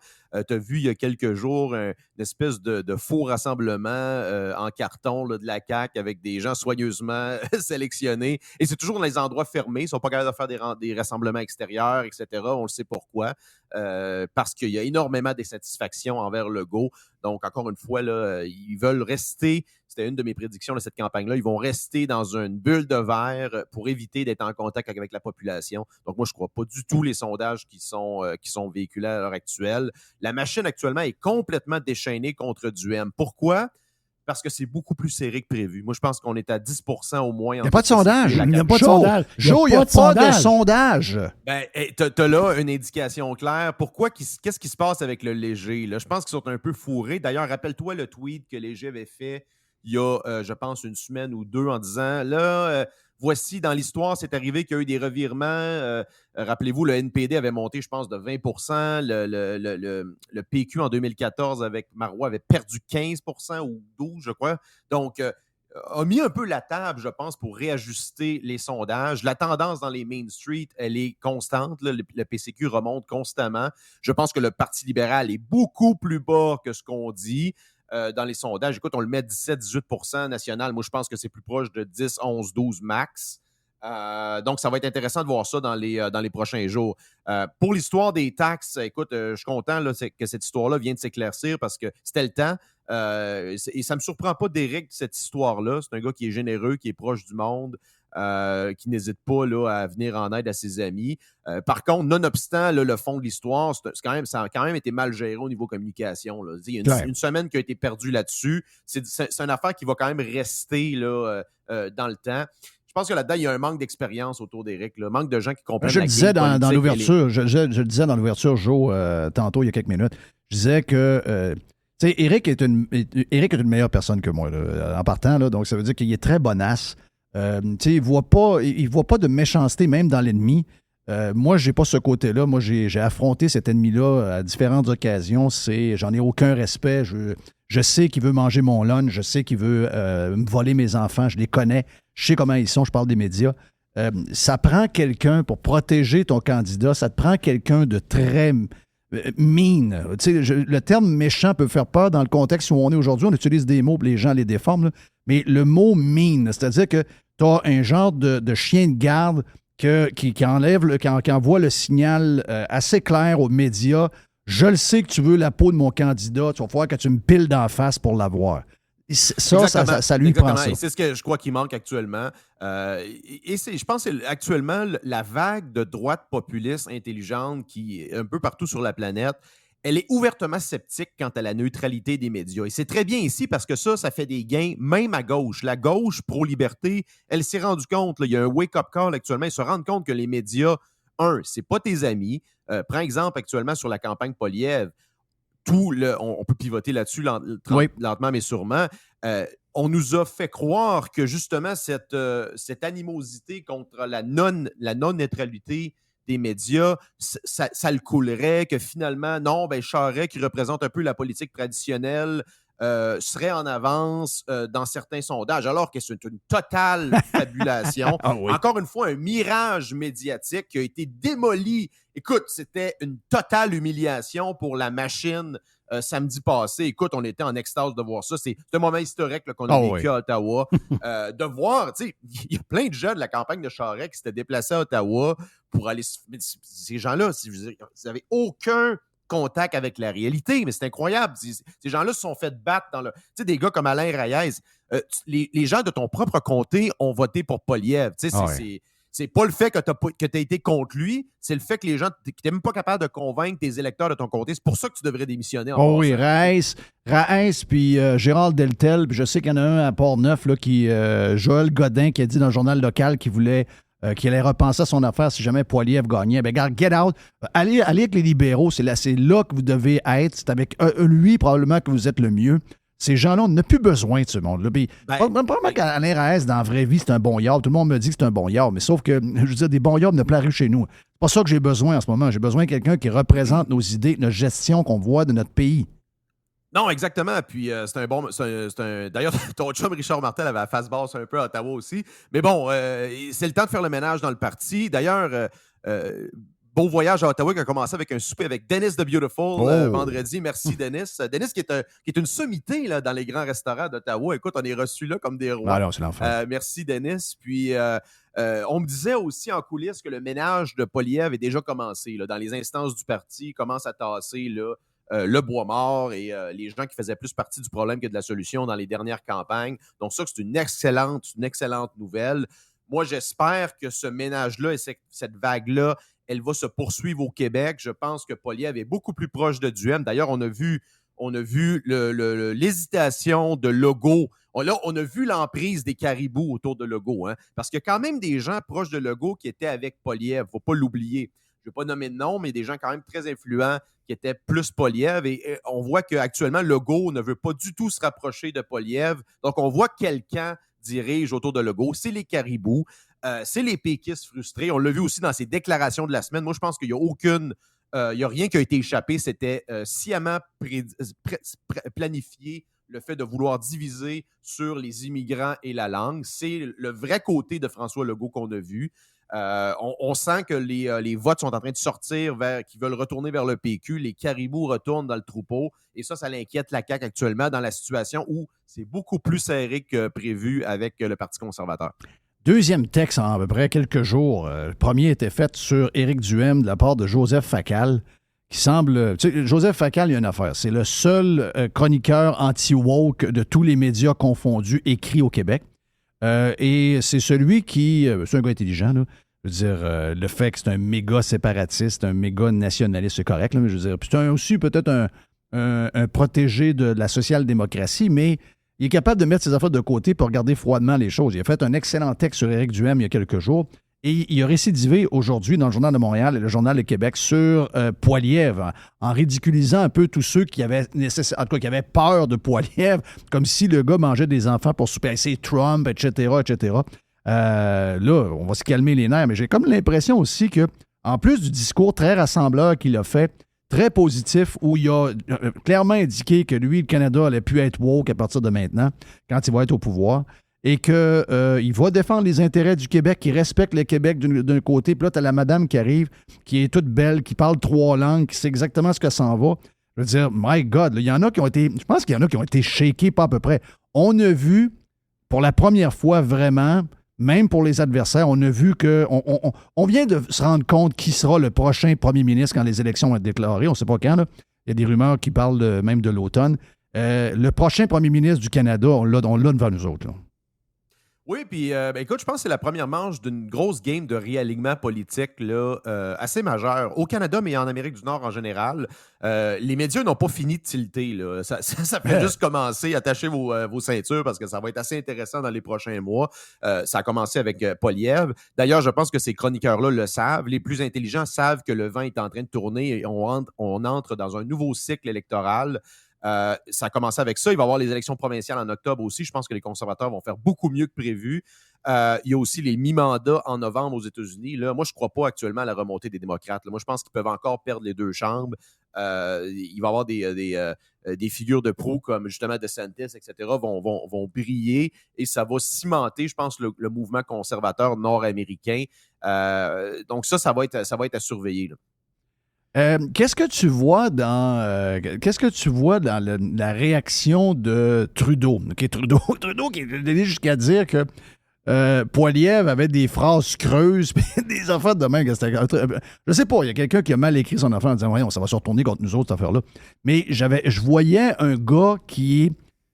Tu as vu il y a quelques jours une espèce de faux rassemblement en carton là, de la CAQ avec des gens soigneusement sélectionnés. Et c'est toujours dans les endroits fermés. Ils ne sont pas capables de faire des rassemblements extérieurs, etc. On le sait pourquoi. Parce qu'il y a énormément d'insatisfaction envers Legault. Donc, encore une fois, là, ils veulent rester, c'était une de mes prédictions de cette campagne-là, ils vont rester dans une bulle de verre pour éviter d'être en contact avec la population. Donc, moi, je ne crois pas du tout les sondages qui sont véhiculés à l'heure actuelle. La machine, actuellement, est complètement déchaînée contre Duhaime. Pourquoi? Parce que c'est beaucoup plus serré que prévu. Moi, je pense qu'on est à 10 au moins. Il n'y a pas de sondage. Il n'y a pas de sondage. Joe, il n'y a pas de sondage. Ben, t'as là une indication claire. Qu'est-ce qui se passe avec le Léger? Là? Je pense qu'ils sont un peu fourrés. D'ailleurs, rappelle-toi le tweet que Léger avait fait il y a, je pense, une semaine ou deux en disant, là, voici, dans l'histoire, c'est arrivé qu'il y a eu des revirements. Rappelez-vous, le NPD avait monté, je pense, de 20 le PQ en 2014 avec Marois avait perdu 15 ou 12, je crois. Donc, a mis un peu la table, je pense, pour réajuster les sondages. La tendance dans les Main Street, elle est constante. Là. Le PCQ remonte constamment. Je pense que le Parti libéral est beaucoup plus bas que ce qu'on dit. Dans les sondages. Écoute, on le met à 17-18 national. Moi, je pense que c'est plus proche de 10, 11, 12 max. Donc, ça va être intéressant de voir ça dans les prochains jours. Pour l'histoire des taxes, écoute, je suis content là, que cette histoire-là vienne de s'éclaircir parce que c'était le temps. Et ça ne me surprend pas d'Éric, cette histoire-là. C'est un gars qui est généreux, qui est proche du monde. Qui n'hésite pas là, à venir en aide à ses amis. Par contre, nonobstant là, le fond de l'histoire, ça a quand même été mal géré au niveau communication. Là. Il y a une semaine qui a été perdue là-dessus. C'est une affaire qui va quand même rester là, dans le temps. Je pense que là-dedans, il y a un manque d'expérience autour d'Éric, un manque de gens qui comprennent je le disais dans l'ouverture, je le disais dans l'ouverture, Joe, tantôt, il y a quelques minutes. Je disais que Éric est une meilleure personne que moi, là, en partant. Là, donc, ça veut dire qu'il est très bonasse. Il ne voit pas de méchanceté même dans l'ennemi. Moi, je n'ai pas ce côté-là. Moi, j'ai affronté cet ennemi-là à différentes occasions. J'en ai aucun respect. Je sais qu'il veut manger mon lunch. Je sais qu'il veut me voler mes enfants. Je les connais. Je sais comment ils sont. Je parle des médias. Ça prend quelqu'un pour protéger ton candidat. Ça te prend quelqu'un de très mean. Le terme méchant peut faire peur dans le contexte où on est aujourd'hui. On utilise des mots pour les gens les déforment. Là. Mais le mot mean, c'est-à-dire que tu as un genre de chien de garde qui envoie le signal assez clair aux médias. Je le sais que tu veux la peau de mon candidat. Tu vas falloir que tu me piles d'en face pour l'avoir. Ça lui prend ça. Et c'est ce que je crois qu'il manque actuellement. Je pense que actuellement, la vague de droite populiste intelligente qui est un peu partout sur la planète, elle est ouvertement sceptique quant à la neutralité des médias. Et c'est très bien ici parce que ça fait des gains, même à gauche. La gauche pro-liberté, elle s'est rendue compte, là, il y a un wake-up call actuellement, ils se rendent compte que les médias, c'est pas tes amis. Prends exemple actuellement sur la campagne Poilievre. On peut pivoter là-dessus lentement mais sûrement. On nous a fait croire que justement cette animosité contre la non-neutralité des médias, ça le coulerait, que finalement, non, Charest, qui représente un peu la politique traditionnelle, serait en avance dans certains sondages, alors que c'est une totale fabulation. Ah oui. Encore une fois, un mirage médiatique qui a été démoli. Écoute, c'était une totale humiliation pour la machine samedi passé. Écoute, on était en extase de voir ça. C'est un moment historique là, qu'on a vécu à Ottawa. De voir, tu sais, il y a plein de gens de la campagne de Charest qui s'étaient déplacés à Ottawa pour aller... Ces gens-là, vous n'avez aucun contact avec la réalité, mais c'est incroyable. Ces gens-là se sont fait battre dans le... Tu sais, des gars comme Alain Reyes, les gens de ton propre comté ont voté pour Poilievre. Tu sais, c'est pas le fait que tu as été contre lui, c'est le fait que les gens, que tu n'es même pas capable de convaincre tes électeurs de ton comté. C'est pour ça que tu devrais démissionner. Oui, Raes, puis Gérald Deltel, puis je sais qu'il y en a un à Port-Neuf, là, Joël Godin, qui a dit dans le journal local qu'il voulait... qu'il allait repenser à son affaire si jamais Poilievre gagnait. Ben, regarde, get out. Allez avec les libéraux. C'est là que vous devez être. C'est avec lui, probablement, que vous êtes le mieux. Ces gens-là, on n'a plus besoin de ce monde-là. Probablement qu'Alain Reyes, dans la vraie vie, c'est un bon yard. Tout le monde me dit que c'est un bon yard. Mais sauf que, je veux dire, des bons yards ne plus chez nous. C'est pas ça que j'ai besoin en ce moment. J'ai besoin de quelqu'un qui représente nos idées, notre gestion qu'on voit de notre pays. Non, exactement. Puis c'est un bon. D'ailleurs, ton chum Richard Martel avait la face basse un peu à Ottawa aussi. Mais bon, c'est le temps de faire le ménage dans le parti. D'ailleurs, beau voyage à Ottawa qui a commencé avec un souper avec Dennis the Beautiful vendredi. Merci, Dennis. Dennis qui est une sommité là, dans les grands restaurants d'Ottawa. Écoute, on est reçus là comme des rois. Alors, c'est l'enfer. Merci, Dennis. Puis. On me disait aussi en coulisses que le ménage de Poilievre est déjà commencé. Là, dans les instances du parti, il commence à tasser là, le bois mort et les gens qui faisaient plus partie du problème que de la solution dans les dernières campagnes. Donc ça, c'est une excellente nouvelle. Moi, j'espère que ce ménage-là et cette vague-là, elle va se poursuivre au Québec. Je pense que Poilievre est beaucoup plus proche de Duhem. D'ailleurs, on a vu l'hésitation de Legault. Là, on a vu l'emprise des caribous autour de Legault. Hein, parce qu'il y a quand même des gens proches de Legault qui étaient avec Poilievre. Il ne faut pas l'oublier. Je ne vais pas nommer de nom, mais des gens quand même très influents qui étaient plus Poilievre. Et on voit qu'actuellement, Legault ne veut pas du tout se rapprocher de Poilievre. Donc, on voit quel camp dirige autour de Legault. C'est les caribous. C'est les péquistes frustrés. On l'a vu aussi dans ses déclarations de la semaine. Moi, je pense qu'il n'y a rien qui a été échappé. C'était sciemment planifié le fait de vouloir diviser sur les immigrants et la langue. C'est le vrai côté de François Legault qu'on a vu. On sent que les votes sont en train de sortir qui veulent retourner vers le PQ. Les caribous retournent dans le troupeau. Et ça l'inquiète la CAQ actuellement dans la situation où c'est beaucoup plus serré que prévu avec le Parti conservateur. Deuxième texte en à peu près quelques jours. Le premier était fait sur Éric Duhem de la part de Joseph Facal, qui semble... Tu sais, Joseph Facal, il y a une affaire. C'est le seul chroniqueur anti-woke de tous les médias confondus écrits au Québec. Et c'est celui qui... c'est un gars intelligent, là. Je veux dire, le fait que c'est un méga séparatiste, un méga nationaliste, c'est correct, là, mais je veux dire... Puis c'est aussi peut-être un protégé de la social-démocratie, mais il est capable de mettre ses affaires de côté pour regarder froidement les choses. Il a fait un excellent texte sur Éric Duhem il y a quelques jours. Et il a récidivé aujourd'hui dans le Journal de Montréal et le Journal de Québec sur Poilievre, en ridiculisant un peu tous ceux qui avaient peur de Poilievre, comme si le gars mangeait des enfants pour souper. C'est Trump, etc., etc. Là, on va se calmer les nerfs, mais j'ai comme l'impression aussi que, en plus du discours très rassembleur qu'il a fait, très positif, où il a clairement indiqué que lui, le Canada, allait plus être woke à partir de maintenant, quand il va être au pouvoir, et qu'il va défendre les intérêts du Québec, qu'il respecte le Québec d'un côté. Puis là, tu as la madame qui arrive, qui est toute belle, qui parle 3 langues, qui sait exactement ce que ça en va. Je veux dire, my God, il y en a qui ont été... Je pense qu'il y en a qui ont été shakés, pas à peu près. On a vu, pour la première fois vraiment, même pour les adversaires, on a vu que... On vient de se rendre compte qui sera le prochain premier ministre quand les élections vont être déclarées. On ne sait pas quand, là. Il y a des rumeurs qui parlent même de l'automne. Le prochain premier ministre du Canada, on l'a devant nous autres, là. Oui, puis écoute, je pense que c'est la première manche d'une grosse game de réalignement politique là, assez majeure au Canada, mais en Amérique du Nord en général. Les médias n'ont pas fini de tilter. Là. Ça fait juste commencer. Attachez vos ceintures parce que ça va être assez intéressant dans les prochains mois. Ça a commencé avec Poilievre. D'ailleurs, je pense que ces chroniqueurs-là le savent. Les plus intelligents savent que le vent est en train de tourner et on entre dans un nouveau cycle électoral. Ça a commencé avec ça. Il va y avoir les élections provinciales en octobre aussi. Je pense que les conservateurs vont faire beaucoup mieux que prévu. Il y a aussi les mi-mandats en novembre aux États-Unis. Là, moi, je ne crois pas actuellement à la remontée des démocrates. Là. Moi, je pense qu'ils peuvent encore perdre les 2 chambres. Il va y avoir des figures de proue comme justement DeSantis, etc., vont briller et ça va cimenter, je pense, le mouvement conservateur nord-américain. Donc ça va être à surveiller, là. Qu'est-ce que tu vois dans la réaction de Trudeau? Okay, Trudeau qui est allé jusqu'à dire que Poilievre avait des phrases creuses puis des affaires de même. Je sais pas, il y a quelqu'un qui a mal écrit son affaire en disant voyons, ça va se retourner contre nous autres, cette affaire-là. Mais je voyais un gars qui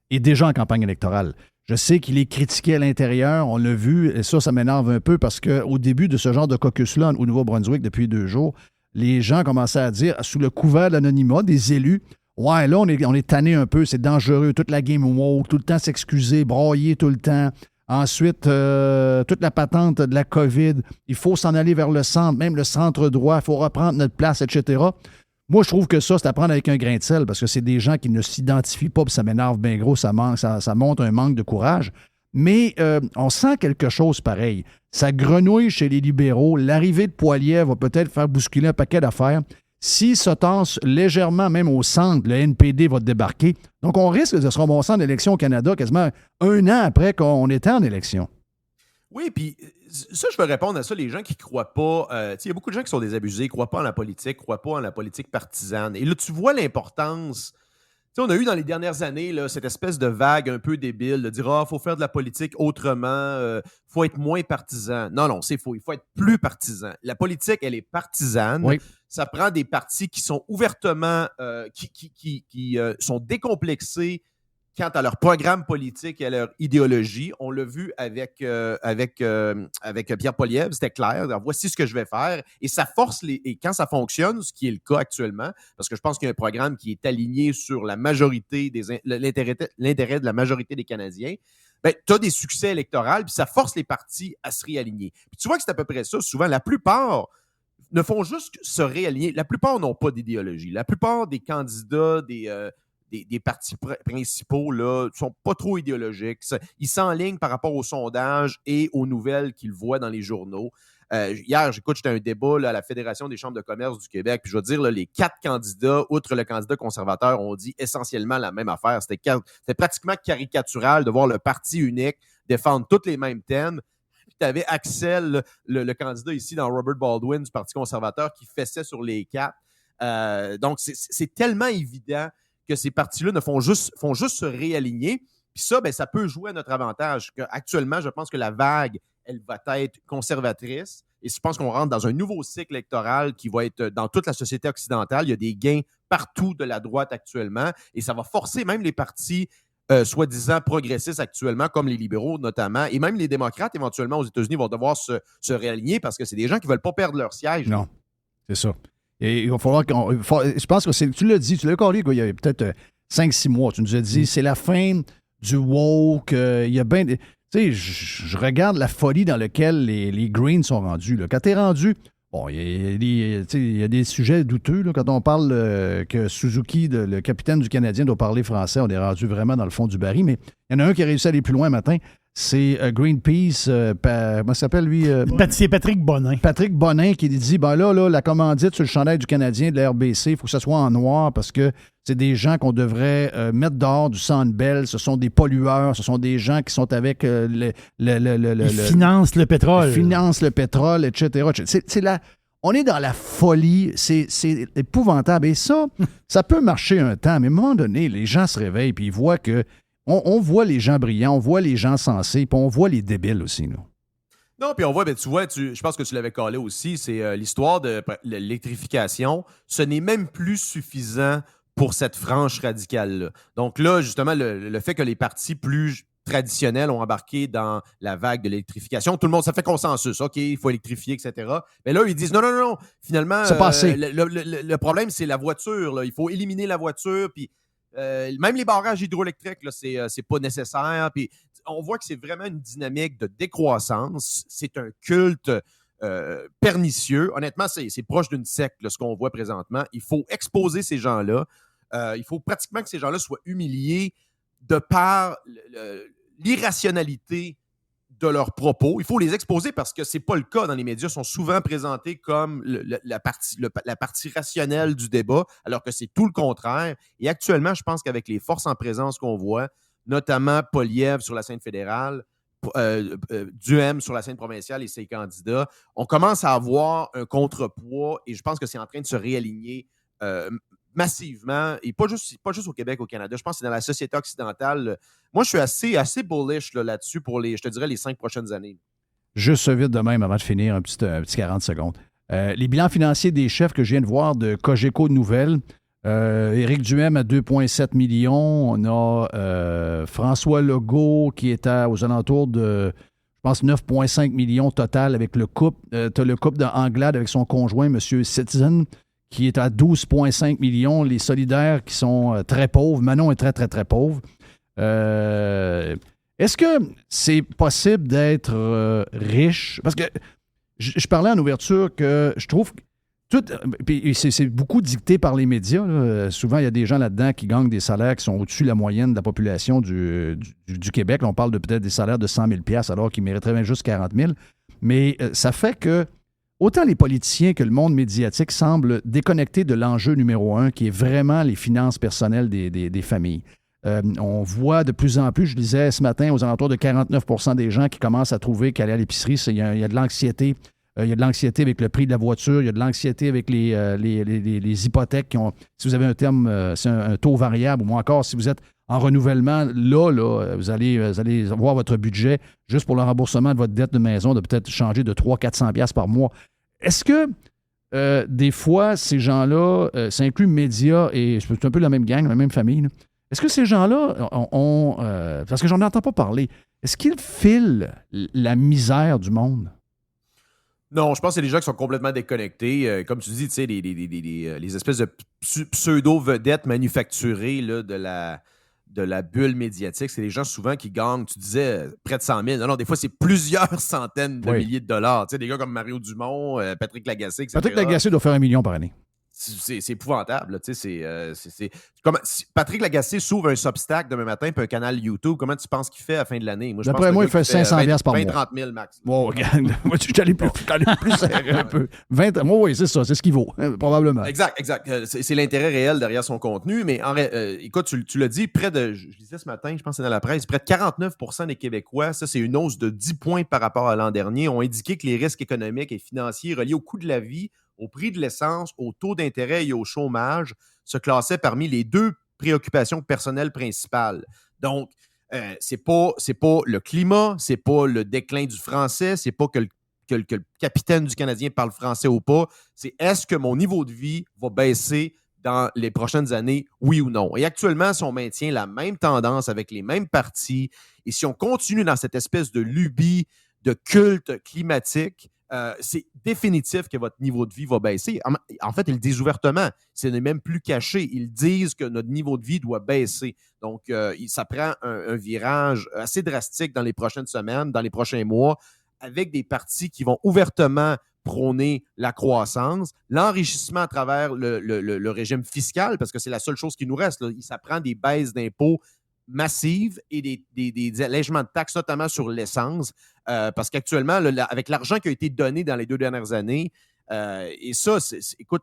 est déjà en campagne électorale. Je sais qu'il est critiqué à l'intérieur, on l'a vu, et ça m'énerve un peu parce qu'au début de ce genre de caucus-là au Nouveau-Brunswick depuis 2 jours, les gens commençaient à dire, sous le couvert de l'anonymat, des élus, ouais, là, on est tanné un peu, c'est dangereux, toute la game woke, tout le temps s'excuser, brailler tout le temps. Ensuite, toute la patente de la COVID, il faut s'en aller vers le centre, même le centre droit, il faut reprendre notre place, etc. Moi, je trouve que ça, c'est à prendre avec un grain de sel parce que c'est des gens qui ne s'identifient pas, puis ça m'énerve bien gros, ça montre un manque de courage. Mais on sent quelque chose pareil. Ça grenouille chez les libéraux. L'arrivée de Poilievre va peut-être faire bousculer un paquet d'affaires. S'il se tasse légèrement, même au centre, le NPD va débarquer. Donc, on risque de se ramasser en élection au Canada quasiment 1 an après qu'on était en élection. Oui, puis ça, je veux répondre à ça. Les gens qui ne croient pas, il y a beaucoup de gens qui sont désabusés, ne croient pas en la politique, ne croient pas en la politique partisane. Et là, tu vois l'importance. On a eu dans les dernières années là, cette espèce de vague un peu débile de dire « Ah, il faut faire de la politique autrement, faut être moins partisan. » Non, c'est faux. Il faut être plus partisan. La politique, elle est partisane. Oui. Ça prend des partis qui sont ouvertement, qui sont décomplexés quant à leur programme politique et à leur idéologie. On l'a vu avec Pierre Poilievre, c'était clair. Alors, voici ce que je vais faire. Et ça force et quand ça fonctionne, ce qui est le cas actuellement, parce que je pense qu'il y a un programme qui est aligné sur la majorité l'intérêt de la majorité des Canadiens, ben, tu as des succès électoraux, puis ça force les partis à se réaligner. Puis tu vois que c'est à peu près ça. Souvent, la plupart ne font juste se réaligner. La plupart n'ont pas d'idéologie. La plupart des candidats, des partis principaux ne sont pas trop idéologiques. Ils s'enlignent par rapport aux sondages et aux nouvelles qu'ils voient dans les journaux. Hier, j'étais à un débat là, à la Fédération des chambres de commerce du Québec, puis je veux dire, là, les 4 candidats, outre le candidat conservateur, ont dit essentiellement la même affaire. C'était pratiquement caricatural de voir le parti unique défendre tous les mêmes thèmes. Puis tu avais Axel, le candidat ici dans Robert Baldwin du Parti conservateur, qui fessait sur les 4. Donc, c'est tellement évident que ces partis-là font juste se réaligner. Puis ça, ben, ça peut jouer à notre avantage. Actuellement, je pense que la vague, elle va être conservatrice. Et je pense qu'on rentre dans un nouveau cycle électoral qui va être dans toute la société occidentale. Il y a des gains partout de la droite actuellement. Et ça va forcer même les partis soi-disant progressistes actuellement, comme les libéraux notamment, et même les démocrates éventuellement aux États-Unis vont devoir se réaligner parce que c'est des gens qui ne veulent pas perdre leur siège. Non, c'est ça. Et il va falloir je pense que tu l'as dit, tu l'as collé, il y a peut-être 5-6 mois. Tu nous as dit, c'est la fin du woke. Il y a bien. Tu sais, je regarde la folie dans laquelle les Greens sont rendus. Là. Quand tu es rendu. Bon, il y a des sujets douteux. Là, quand on parle que Suzuki, le capitaine du Canadien, doit parler français, on est rendu vraiment dans le fond du baril. Mais il y en a un qui a réussi à aller plus loin matin. C'est Greenpeace, comment s'appelle lui? C'est Patrick Bonin. Patrick Bonin qui dit, ben là, la commandite sur le chandail du Canadien de la RBC, il faut que ça soit en noir parce que c'est des gens qu'on devrait mettre dehors du Centre Bell. Ce sont des pollueurs, ce sont des gens qui sont avec Ils financent le pétrole. Ils financent le pétrole, etc. On est dans la folie, c'est épouvantable. Et ça peut marcher un temps, mais à un moment donné, les gens se réveillent et ils voient que on voit les gens brillants, on voit les gens sensés, puis on voit les débiles aussi. Là. Non, puis on voit, ben, tu vois, je pense que tu l'avais collé aussi, c'est l'histoire de l'électrification. Ce n'est même plus suffisant pour cette frange radicale-là. Donc là, justement, le fait que les partis plus traditionnels ont embarqué dans la vague de l'électrification, tout le monde, ça fait consensus. OK, il faut électrifier, etc. Mais là, ils disent non. Finalement, c'est passé. Le problème, c'est la voiture. Là. Il faut éliminer la voiture, puis même les barrages hydroélectriques, là, c'est pas nécessaire. Puis on voit que c'est vraiment une dynamique de décroissance. C'est un culte pernicieux. Honnêtement, c'est proche d'une secte, là, ce qu'on voit présentement. Il faut exposer ces gens-là. Il faut pratiquement que ces gens-là soient humiliés de par l'irrationalité de leurs propos. Il faut les exposer parce que c'est pas le cas dans les médias. Ils sont souvent présentés comme la partie rationnelle du débat, alors que c'est tout le contraire. Et actuellement, je pense qu'avec les forces en présence qu'on voit, notamment Poilievre sur la scène fédérale, Duhem sur la scène provinciale et ses candidats, on commence à avoir un contrepoids et je pense que c'est en train de se réaligner massivement, et pas juste au Québec, au Canada. Je pense que c'est dans la société occidentale. Moi, je suis assez bullish là-dessus pour je te dirais, les 5 prochaines années. Juste vite de même, avant de finir, un petit 40 secondes. Les bilans financiers des chefs que je viens de voir de Cogeco Nouvelles, Éric Duhem à 2,7 millions. On a François Legault qui est aux alentours de, je pense, 9,5 millions total avec le couple. Tu as le couple d'Anglade avec son conjoint, M. Citizen, qui est à 12,5 millions. Les solidaires qui sont très pauvres. Manon est très, très, très pauvre. Est-ce que c'est possible d'être riche? Parce que je parlais en ouverture que je trouve que puis c'est beaucoup dicté par les médias. Là. Souvent, il y a des gens là-dedans qui gagnent des salaires qui sont au-dessus de la moyenne de la population du Québec. Là, on parle de peut-être des salaires de 100 000 $ alors qu'ils mériteraient même juste 40 000. Mais ça fait que autant les politiciens que le monde médiatique semblent déconnectés de l'enjeu numéro 1, qui est vraiment les finances personnelles des familles. On voit de plus en plus, je disais ce matin, aux alentours de 49 % des gens qui commencent à trouver qu'aller à l'épicerie, il y a de l'anxiété. Il y a de l'anxiété avec le prix de la voiture, il y a de l'anxiété avec les hypothèques qui ont, si vous avez un terme, c'est un taux variable, ou encore si vous êtes en renouvellement, là vous allez voir votre budget juste pour le remboursement de votre dette de maison de peut-être changer de 300-400$ par mois. Est-ce que des fois, ces gens-là, ça inclut médias et c'est un peu la même gang, la même famille, là. Est-ce que ces gens-là ont parce que j'en entends pas parler, est-ce qu'ils filent la misère du monde? Non, je pense que c'est des gens qui sont complètement déconnectés. Comme tu dis, tu sais, les espèces de pseudo-vedettes manufacturées là, de la bulle médiatique, c'est des gens souvent qui gagnent, tu disais, près de 100 000. Non, des fois, c'est plusieurs centaines de milliers de dollars. Tu sais, des gars comme Mario Dumont, Patrick Lagacé, etc. Patrick Lagacé doit faire 1 million par année. C'est épouvantable. Là, c'est comme, si Patrick Lagacé s'ouvre un Substack demain matin puis un canal YouTube, comment tu penses qu'il fait à la fin de l'année? D'après moi, il fait 500$ par mois. 20-30 000 max. Bon, regarde, moi, je suis allé plus serré un peu. 20, oui, c'est ça, c'est ce qu'il vaut, probablement. Exact. C'est l'intérêt réel derrière son contenu, mais écoute, tu l'as dit, je disais ce matin, je pense que c'est dans la presse, près de 49 % des Québécois, ça c'est une hausse de 10 points par rapport à l'an dernier, ont indiqué que les risques économiques et financiers reliés au coût de la vie, au prix de l'essence, au taux d'intérêt et au chômage se classaient parmi les 2 préoccupations personnelles principales. Donc, c'est pas le climat, c'est pas le déclin du français, c'est pas que le capitaine du Canadien parle français ou pas, c'est est-ce que mon niveau de vie va baisser dans les prochaines années, oui ou non? Et actuellement, si on maintient la même tendance avec les mêmes partis et si on continue dans cette espèce de lubie de culte climatique, c'est définitif que votre niveau de vie va baisser. En fait, ils le disent ouvertement. Ce n'est même plus caché. Ils disent que notre niveau de vie doit baisser. Donc, ça prend un virage assez drastique dans les prochaines semaines, dans les prochains mois, avec des partis qui vont ouvertement prôner la croissance, l'enrichissement à travers le régime fiscal, parce que c'est la seule chose qui nous reste. Là. Ça prend des baisses d'impôts massives et des allègements de taxes, notamment sur l'essence, parce qu'actuellement, avec l'argent qui a été donné dans les 2 dernières années, et ça, écoute,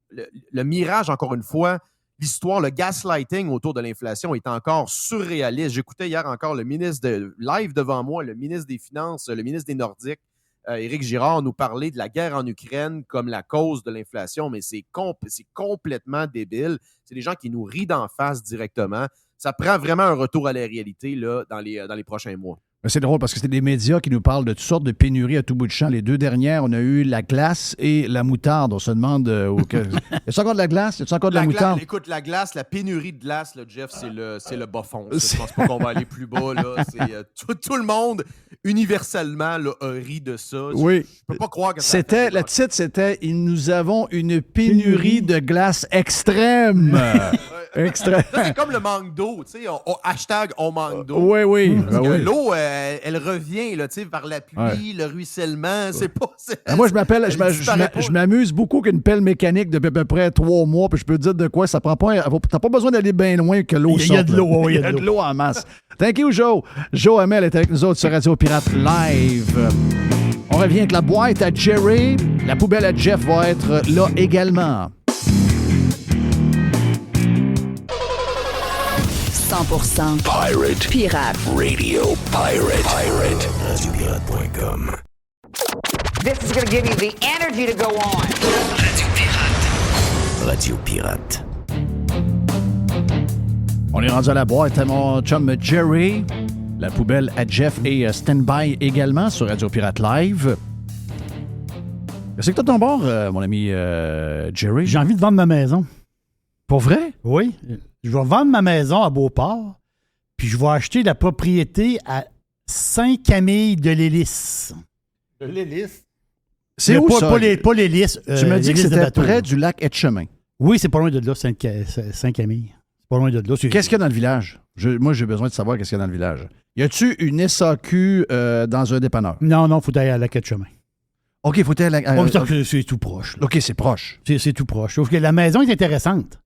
le mirage, encore une fois, l'histoire, le gaslighting autour de l'inflation est encore surréaliste. J'écoutais hier encore le ministre live devant moi, le ministre des Finances, le ministre des Nordiques, Éric Girard, nous parler de la guerre en Ukraine comme la cause de l'inflation, mais c'est complètement débile. C'est des gens qui nous rient d'en face directement. Ça prend vraiment un retour à la réalité là, dans les prochains mois. C'est drôle parce que c'est des médias qui nous parlent de toutes sortes de pénuries à tout bout de champ. Les 2 dernières, on a eu la glace et la moutarde. On se demande... y a-t-il encore de la glace? Y a-t-il encore de la moutarde? Écoute, la glace, la pénurie de glace, là, Jeff, c'est le bas fond. Je pense pas qu'on va aller plus bas. Là. Tout le monde, universellement, là, rit de ça. Oui. Je peux pas croire que ça... Le titre, c'était « Nous avons une pénurie de glace extrême ». Extrait. Ça, c'est comme le manque d'eau. Tu sais, hashtag on manque d'eau. Oui. Parce que oui. l'eau, elle revient là, tu sais, par la pluie, le ruissellement. C'est pas. Moi, je m'amuse beaucoup qu'une pelle mécanique depuis à peu près 3 mois, puis je peux te dire de quoi ça prend pas. T'as pas besoin d'aller bien loin que l'eau sorte. Il y a de l'eau, Il y a de l'eau en masse. Thank you, Joe. Joe Hamel est avec nous autres sur Radio Pirate Live. On revient avec la boîte à Jerry. La poubelle à Jeff va être là également. 100% Pirate pirate. Radio Pirate. RadioPirate.com. This is going to give you the energy to go on. Radio Pirate. On est rendu à la boîte à mon chum Jerry. La poubelle à Jeff et Stand-By également sur Radio Pirate Live. Qu'est-ce que t'as ton bord, mon ami Jerry? J'ai envie de vendre ma maison. Pour vrai? Oui. Je vais vendre ma maison à Beauport, puis je vais acheter la propriété à Saint-Camille de l'Hélice. De l'Hélice? C'est où ça? Pas l'Hélice. Tu m'as dit que c'était près du lac Etchemin. Oui, c'est pas loin de là, Saint-Camille. C'est pas loin de là. Qu'est-ce qu'il y a dans le village? Moi, j'ai besoin de savoir qu'est-ce qu'il y a dans le village. Y a-tu une SAQ dans un dépanneur? Non, il faut aller à lac Etchemin. OK, il faut aller à la... c'est tout proche. Là. OK, c'est proche. C'est tout proche. Sauf que la maison est intéressante.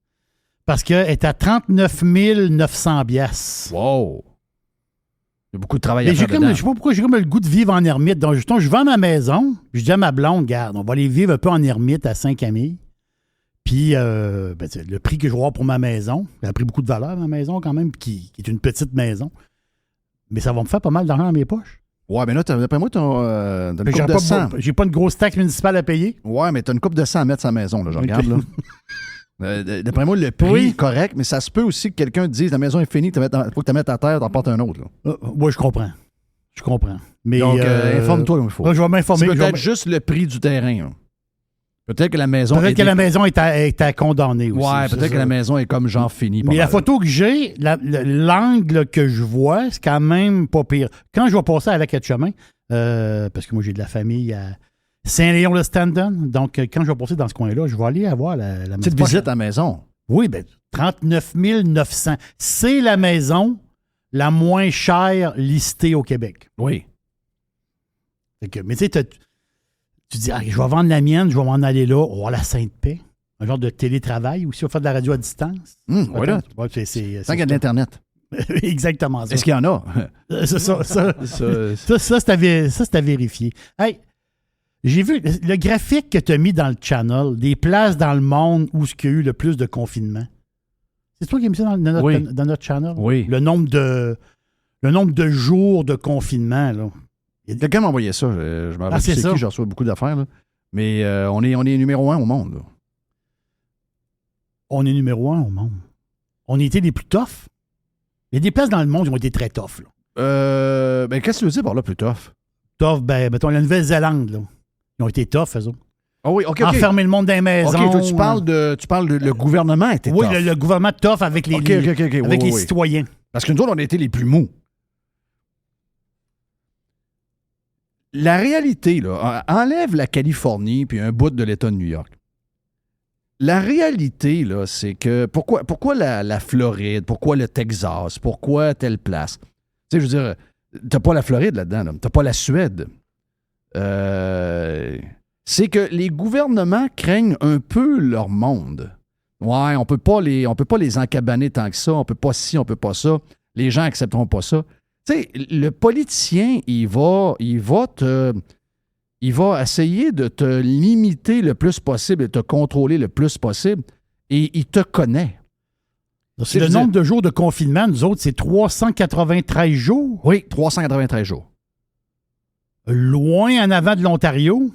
Parce qu'elle est à 39 900 $. Wow! Il y a beaucoup de travail à faire dedans. Je ne sais pas pourquoi j'ai comme le goût de vivre en ermite. Donc, justement, je vends ma maison. Je dis à ma blonde, regarde, on va aller vivre un peu en ermite à Saint-Camille. Puis, le prix que je vais avoir pour ma maison, elle a pris beaucoup de valeur, ma maison, quand même, qui est une petite maison. Mais ça va me faire pas mal d'argent dans mes poches. Ouais, mais là, d'après moi, t'as une coupe de 100. J'ai pas une grosse taxe municipale à payer. Ouais, mais t'as une coupe de 100 à mettre sur la maison, là, je regarde, là. D'après moi, le prix est correct, mais ça se peut aussi que quelqu'un te dise la maison est finie, il faut que tu la mettes à terre, t'en portes un autre. Oui, je comprends. Mais, donc, informe-toi comme il faut. Je vais m'informer. C'est peut-être juste le prix du terrain. Là. Peut-être que la maison la maison est à condamner aussi. Ouais, peut-être que la maison est comme genre finie. Mais la photo que j'ai, l'angle que je vois, c'est quand même pas pire. Quand je vais passer à lac Etchemin, parce que moi j'ai de la famille à Saint-Léon-le-Standon, donc quand je vais passer dans ce coin-là, je vais aller avoir la maison. Petite visite à la maison. Oui, 39 900. C'est la maison la moins chère listée au Québec. Oui. Mais tu sais, tu dis, je vais vendre la mienne, je vais m'en aller là, on va avoir la Sainte-Paix. Un genre de télétravail aussi, on va faire de la radio à distance. Voilà. Ouais, tant qu'il y a de l'Internet. Exactement ça. Est-ce qu'il y en a? Ça, c'est à vérifier. Hey, j'ai vu le graphique que tu as mis dans le channel, des places dans le monde où il y a eu le plus de confinement. C'est toi qui as mis ça dans notre channel? Oui. Le nombre de jours de confinement, là. Quelqu'un m'a envoyé ça. Je m'en rappelle c'est ça. je reçois beaucoup d'affaires. Là. Mais on est numéro 1 au monde. Là. On est numéro 1 au monde. On a été les plus toughs. Il y a des places dans le monde qui ont été très toughs. Là. Qu'est-ce que tu veux dire par là, plus tough? Tough, mettons, la Nouvelle-Zélande, là. Ils ont été toughs, eux autres. Ah oui, OK. Enfermer le monde dans les maisons. OK, toi, tu parles de le gouvernement était tough. Oui, le gouvernement tough avec les, les citoyens. Parce que nous autres, on a été les plus mous. La réalité, là, enlève la Californie puis un bout de l'État de New York. La réalité, là, c'est que pourquoi la Floride, pourquoi le Texas, pourquoi telle place? Tu sais, je veux dire, t'as pas la Floride là-dedans, là. T'as pas la Suède. C'est que les gouvernements craignent un peu leur monde. Ouais, on peut pas les encabaner tant que ça, on peut pas ci, on peut pas ça. Les gens accepteront pas ça. Tu sais, le politicien, il va essayer de te limiter le plus possible, de te contrôler le plus possible, et il te connaît. C'est le nombre de jours de confinement, nous autres, c'est 393 jours. Oui, 393 jours. Loin en avant de l'Ontario,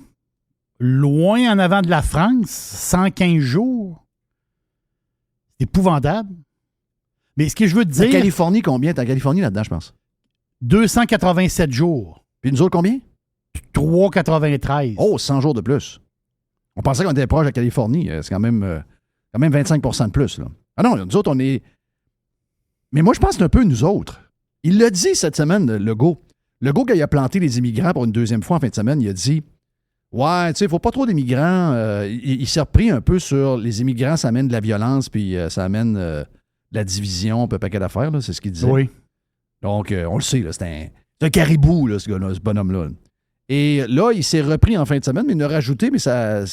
loin en avant de la France, 115 jours. C'est épouvantable. Mais ce que je veux te dire... La Californie, combien? T'as la Californie là-dedans, je pense. 287 jours. Puis nous autres, combien? 393. Oh, 100 jours de plus. On pensait qu'on était proche de la Californie. C'est quand même 25 de plus. Là. Ah non, nous autres, on est... Mais moi, je pense que c'est un peu nous autres. Il l'a dit cette semaine, Legault. Legault, quand il a planté les immigrants pour une deuxième fois en fin de semaine, il a dit « Ouais, tu sais, il ne faut pas trop d'immigrants. Il s'est repris un peu sur les immigrants, ça amène de la violence, puis ça amène la division, un peu paquet d'affaires, là, c'est ce qu'il disait. Oui. Donc, on le sait, là, c'est un caribou, là, ce gars-là, ce bonhomme-là. Et là, il s'est repris en fin de semaine, mais il a rajouté, mais ça,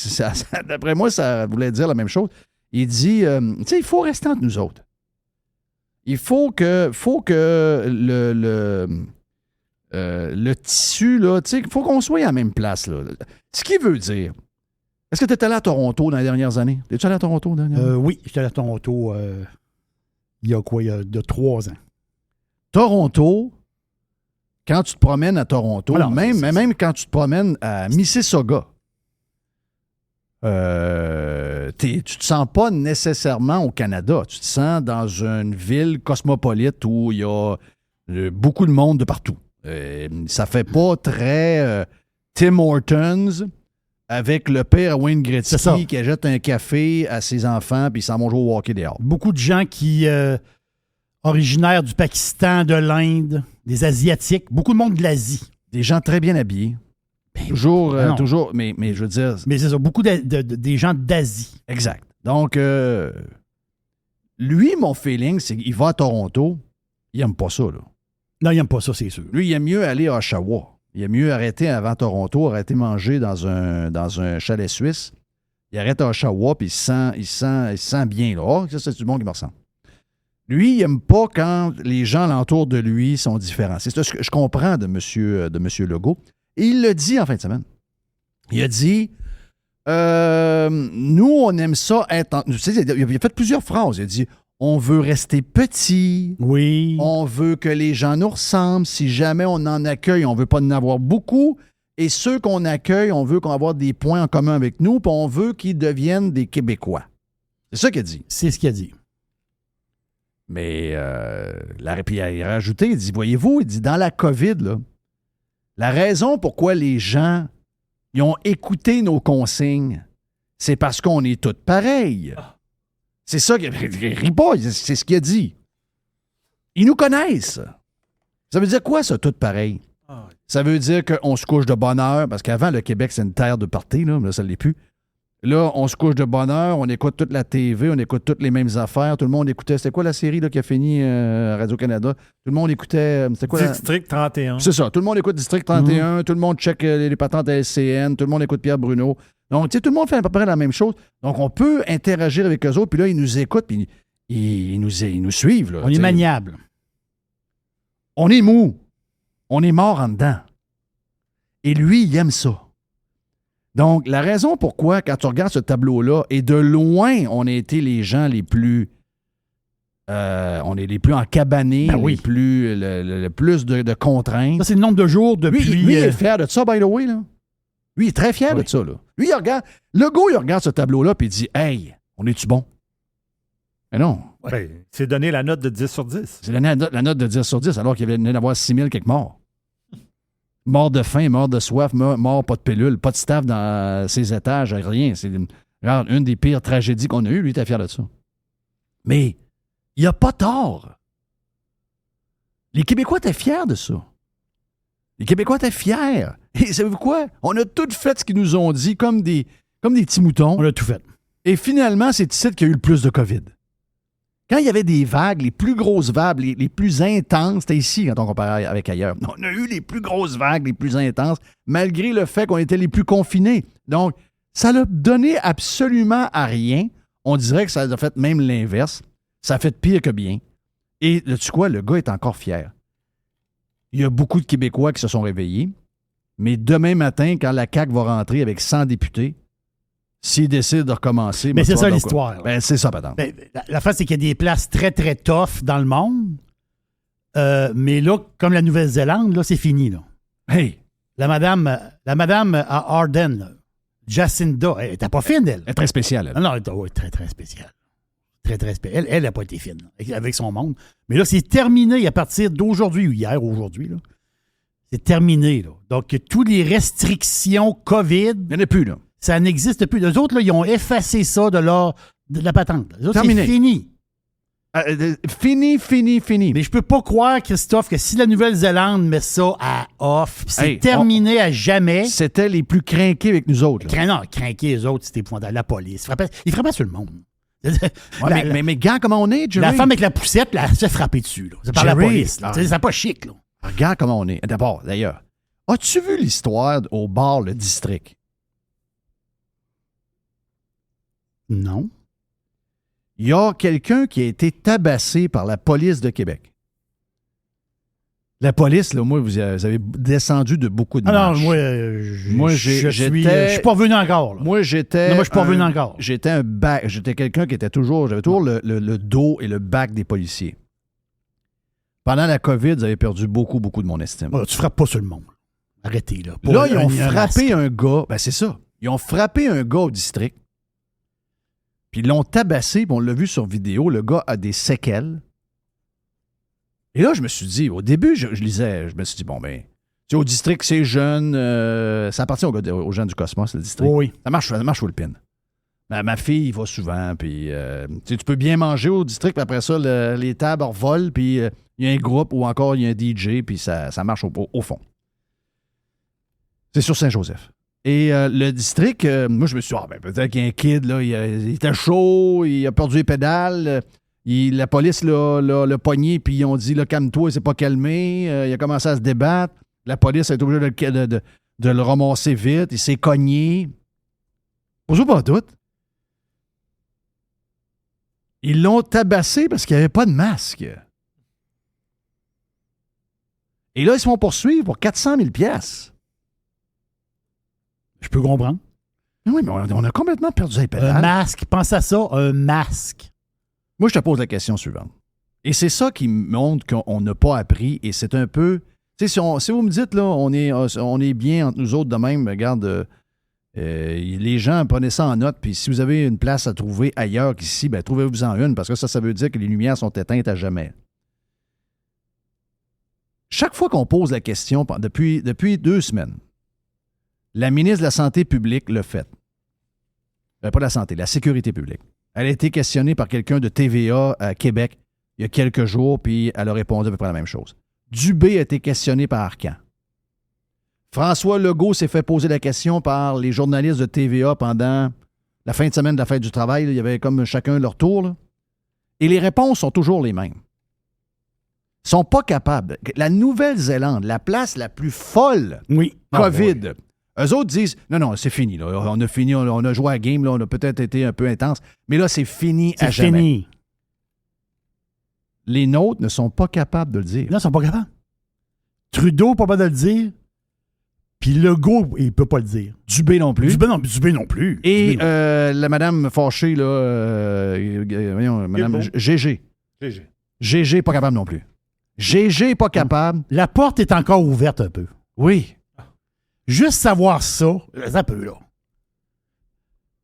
d'après moi, ça voulait dire la même chose. Il dit, tu sais, il faut rester entre nous autres. Il faut que le tissu, là, tu sais, il faut qu'on soit à la même place, là. Ce qui veut dire, est-ce que tu étais allé à Toronto dans les dernières années? Es-tu allé à Toronto dernièrement? Oui, j'étais allé à Toronto il y a 3 ans. Toronto, quand tu te promènes à Toronto, Alors, même quand tu te promènes à Mississauga, tu te sens pas nécessairement au Canada. Tu te sens dans une ville cosmopolite où il y a beaucoup de monde de partout. Ça fait pas très Tim Hortons avec le père Wayne Gretzky qui achète un café à ses enfants puis ils s'en vont jouer au hockey dehors. Beaucoup de gens qui, originaires du Pakistan, de l'Inde, des Asiatiques, beaucoup de monde de l'Asie. Des gens très bien habillés. Toujours, mais je veux dire... Mais c'est ça, beaucoup des gens d'Asie. Exact. Donc, lui, mon feeling, c'est qu'il va à Toronto, il aime pas ça, là. Non, il n'aime pas ça, c'est sûr. Lui, il aime mieux aller à Oshawa. Il aime mieux arrêter avant Toronto, arrêter manger dans un chalet suisse. Il arrête à Oshawa, puis il se sent bien, là. Oh, ça, c'est du bon qui me ressemble. Lui, il n'aime pas quand les gens alentour de lui sont différents. C'est ce que je comprends de M. Legault. Et il le dit en fin de semaine. Il a dit, nous, on aime ça être... Il a fait plusieurs phrases. Il a dit, on veut rester petit. Oui. On veut que les gens nous ressemblent. Si jamais on en accueille, on ne veut pas en avoir beaucoup. Et ceux qu'on accueille, on veut qu'on ait des points en commun avec nous, puis on veut qu'ils deviennent des Québécois. C'est ça qu'il a dit. C'est ce qu'il a dit. Mais puis il a rajouté, il dit, voyez-vous, il dit, dans la COVID, là, la raison pourquoi les gens ils ont écouté nos consignes, c'est parce qu'on est tous pareils. C'est ça qu'il rit pas, c'est ce qu'il a dit. Ils nous connaissent. Ça veut dire quoi, ça, tout pareil? Ça veut dire qu'on se couche de bonne heure, parce qu'avant, le Québec, c'est une terre de party, là, mais là, ça ne l'est plus. Là, on se couche de bonne heure, on écoute toute la TV, on écoute toutes les mêmes affaires. Tout le monde écoutait. C'était quoi la série là, qui a fini à Radio-Canada? Tout le monde écoutait. C'était quoi, District 31. C'est ça. Tout le monde écoute District 31. Tout le monde check les patentes à LCN. Tout le monde écoute Pierre Bruno. Donc, tu sais, tout le monde fait à peu près la même chose. Donc, on peut interagir avec eux autres. Puis là, ils nous écoutent. Puis ils nous suivent. Là, on est maniable. On est mou. On est mort en dedans. Et lui, il aime ça. Donc, la raison pourquoi, quand tu regardes ce tableau-là, et de loin, on a été les gens les plus... on est les plus encabanés, les plus, le plus de contraintes. Ça, c'est le nombre de jours depuis... Lui, il est fier de ça, by the way. Là. Lui, il est très fier de ça. Là. Lui, il regarde... Le gars, il regarde ce tableau-là, puis il dit, « Hey, on est-tu bon? » Mais non. Ouais. C'est donné la note de 10 sur 10. C'est la note de 10 sur 10, alors qu'il venait d'avoir 6 000 quelques morts. Mort de faim, mort de soif, mort pas de pilule, pas de staff dans ses étages, rien. C'est une des pires tragédies qu'on a eues. Lui, il était fier de ça. Mais il n'a pas tort. Les Québécois étaient fiers de ça. Les Québécois étaient fiers. Et savez-vous quoi? On a tout fait ce qu'ils nous ont dit, comme des petits moutons. On a tout fait. Et finalement, c'est ici qu'il y a eu le plus de COVID. Quand il y avait des vagues, les plus grosses vagues, les plus intenses, c'était ici quand on comparait avec ailleurs. On a eu les plus grosses vagues, les plus intenses, malgré le fait qu'on était les plus confinés. Donc, ça n'a donné absolument à rien. On dirait que ça a fait même l'inverse. Ça a fait pire que bien. Et tu sais quoi, le gars est encore fier. Il y a beaucoup de Québécois qui se sont réveillés, mais demain matin, quand la CAQ va rentrer avec 100 députés, s'ils décident de recommencer... Mais c'est ça l'histoire. Ben, c'est ça, pardon. La face, c'est qu'il y a des places très, très tough dans le monde. Mais là, comme la Nouvelle-Zélande, là, c'est fini. Là. Hey! La madame à Arden, là, Jacinda, elle n'était pas fine, elle. Elle est très spéciale, elle. Non, elle était très, très spéciale. Très, très spéciale. Elle n'a pas été fine là, avec son monde. Mais là, c'est terminé à partir d'aujourd'hui, ou hier, aujourd'hui. Là. C'est terminé. Là. Donc, toutes les restrictions COVID... Il n'y en a plus, là. Ça n'existe plus. Les autres, là, ils ont effacé ça de la patente. Les autres, terminé. C'est fini. Fini. Mais je peux pas croire, Christophe, que si la Nouvelle-Zélande met ça à off, c'est terminé à jamais. C'était les plus crinqués avec nous autres. Non, crinqués, les autres, c'était épouvantable. La police. Ils frappaient sur le monde. Mais gars, comment on est, Jerry? La femme avec la poussette, là, elle se fait frapper dessus. Là. C'est par la Jerry, police. Là. C'est pas chic. Là. Regarde comment on est. D'abord, d'ailleurs, as-tu vu l'histoire au bar Le District? Non. Il y a quelqu'un qui a été tabassé par la police de Québec. La police, là, moi, vous avez descendu de beaucoup de marches. Non, moi, je suis pas revenu encore. Là. Moi, j'étais... Non, moi, je suis pas revenu encore. J'étais quelqu'un qui était toujours... J'avais toujours le dos et le bac des policiers. Pendant la COVID, vous avez perdu beaucoup, beaucoup de mon estime. Ouais, tu frappes pas sur le monde. Arrêtez, là. Là, ils ont frappé un gars. Ben, c'est ça. Ils ont frappé un gars au district. Puis ils l'ont tabassé, puis on l'a vu sur vidéo. Le gars a des séquelles. Et là, je me suis dit, au début, je lisais, je me suis dit, bon, ben, tu sais, au district, c'est jeune, ça appartient aux jeunes du Cosmos, le district. Oui. Ça marche full pin. Ma fille, il va souvent, puis tu peux bien manger au district, puis après ça, les tables revolent, puis il y a un groupe ou encore il y a un DJ, puis ça marche au fond. C'est sur Saint-Joseph. Et le district, moi, je me suis dit, peut-être qu'il y a un kid, là, il était chaud, il a perdu les pédales. La police l'a pogné, puis ils ont dit, là, calme-toi, il s'est pas calmé. Il a commencé à se débattre. La police a été obligée de le ramasser vite. Il s'est cogné. Pour pas doute. Ils l'ont tabassé parce qu'il n'y avait pas de masque. Et là, ils se font poursuivre pour 400 000 $. Je peux comprendre. Oui, mais on a complètement perdu les pédales. Un masque, pense à ça, un masque. Moi, je te pose la question suivante. Et c'est ça qui montre qu'on n'a pas appris, et c'est un peu... Tu sais, si vous me dites, là, on est bien entre nous autres de même, regarde, les gens, prenez ça en note, puis si vous avez une place à trouver ailleurs qu'ici, ben trouvez-vous-en une, parce que ça veut dire que les lumières sont éteintes à jamais. Chaque fois qu'on pose la question, depuis 2 semaines, la ministre de la Santé publique l'a fait. Pas de la santé, la sécurité publique. Elle a été questionnée par quelqu'un de TVA à Québec il y a quelques jours, puis elle a répondu à peu près la même chose. Dubé a été questionné par Arcan. François Legault s'est fait poser la question par les journalistes de TVA pendant la fin de semaine de la fête du travail. Là, il y avait comme chacun leur tour. Là. Et les réponses sont toujours les mêmes. Ils ne sont pas capables. La Nouvelle-Zélande, la place la plus folle, oui. COVID, eux autres disent, non, c'est fini. Là. On a fini, on a joué à la game, là, on a peut-être été un peu intense, mais là, c'est fini à jamais. C'est fini. Les nôtres ne sont pas capables de le dire. Non, ils ne sont pas capables. Trudeau n'est pas capable de le dire, puis Legault, il ne peut pas le dire. Dubé non plus. Dubé non plus. Et la madame fâchée, là, madame GG. GG pas capable non plus. GG pas capable. La porte est encore ouverte un peu. Oui. Juste savoir ça, un peu là.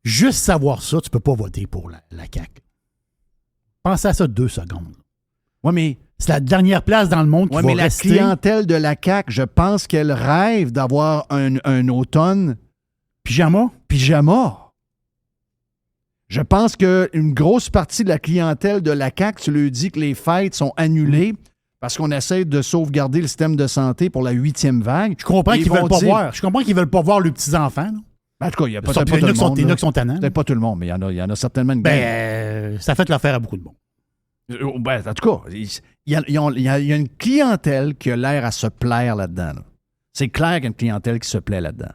Juste savoir ça, tu peux pas voter pour la CAQ. Pense à ça 2 secondes. Oui, mais... C'est la dernière place dans le monde qui va mais rester. La clientèle de la CAQ, je pense qu'elle rêve d'avoir un automne... Pyjama. Je pense qu'une grosse partie de la clientèle de la CAQ, tu lui dis que les fêtes sont annulées parce qu'on essaie de sauvegarder le système de santé pour la 8e vague. Je comprends qu'ils veulent pas voir. Je comprends qu'ils veulent pas voir leurs petits-enfants. Ben, en tout cas, il y a peut-être pas tout le monde. Il y en a qui sont tannants. Peut-être pas tout le monde, mais il y en a certainement une gang. Ça fait l'affaire à beaucoup de monde. Ben, en tout cas, il y a une clientèle qui a l'air à se plaire là-dedans. Là. C'est clair qu'il y a une clientèle qui se plaît là-dedans.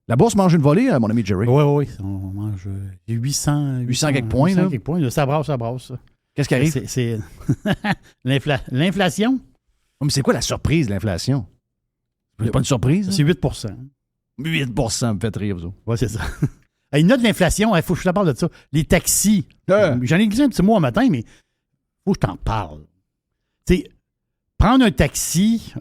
La bourse mange une volée, mon ami Jerry. Oui. On mange 800 quelques points. 800 quelques points. Ça brasse. Qu'est-ce qui arrive? C'est l'inflation. Oh, mais c'est quoi la surprise, l'inflation? C'est pas une surprise? C'est 8 8 me fait rire, vous. Oui, c'est ça. Une note de l'inflation, il faut que je te parle de ça. Les taxis. J'en ai glissé un petit mot un matin, mais il faut que je t'en parle. Tu sais, prendre un taxi,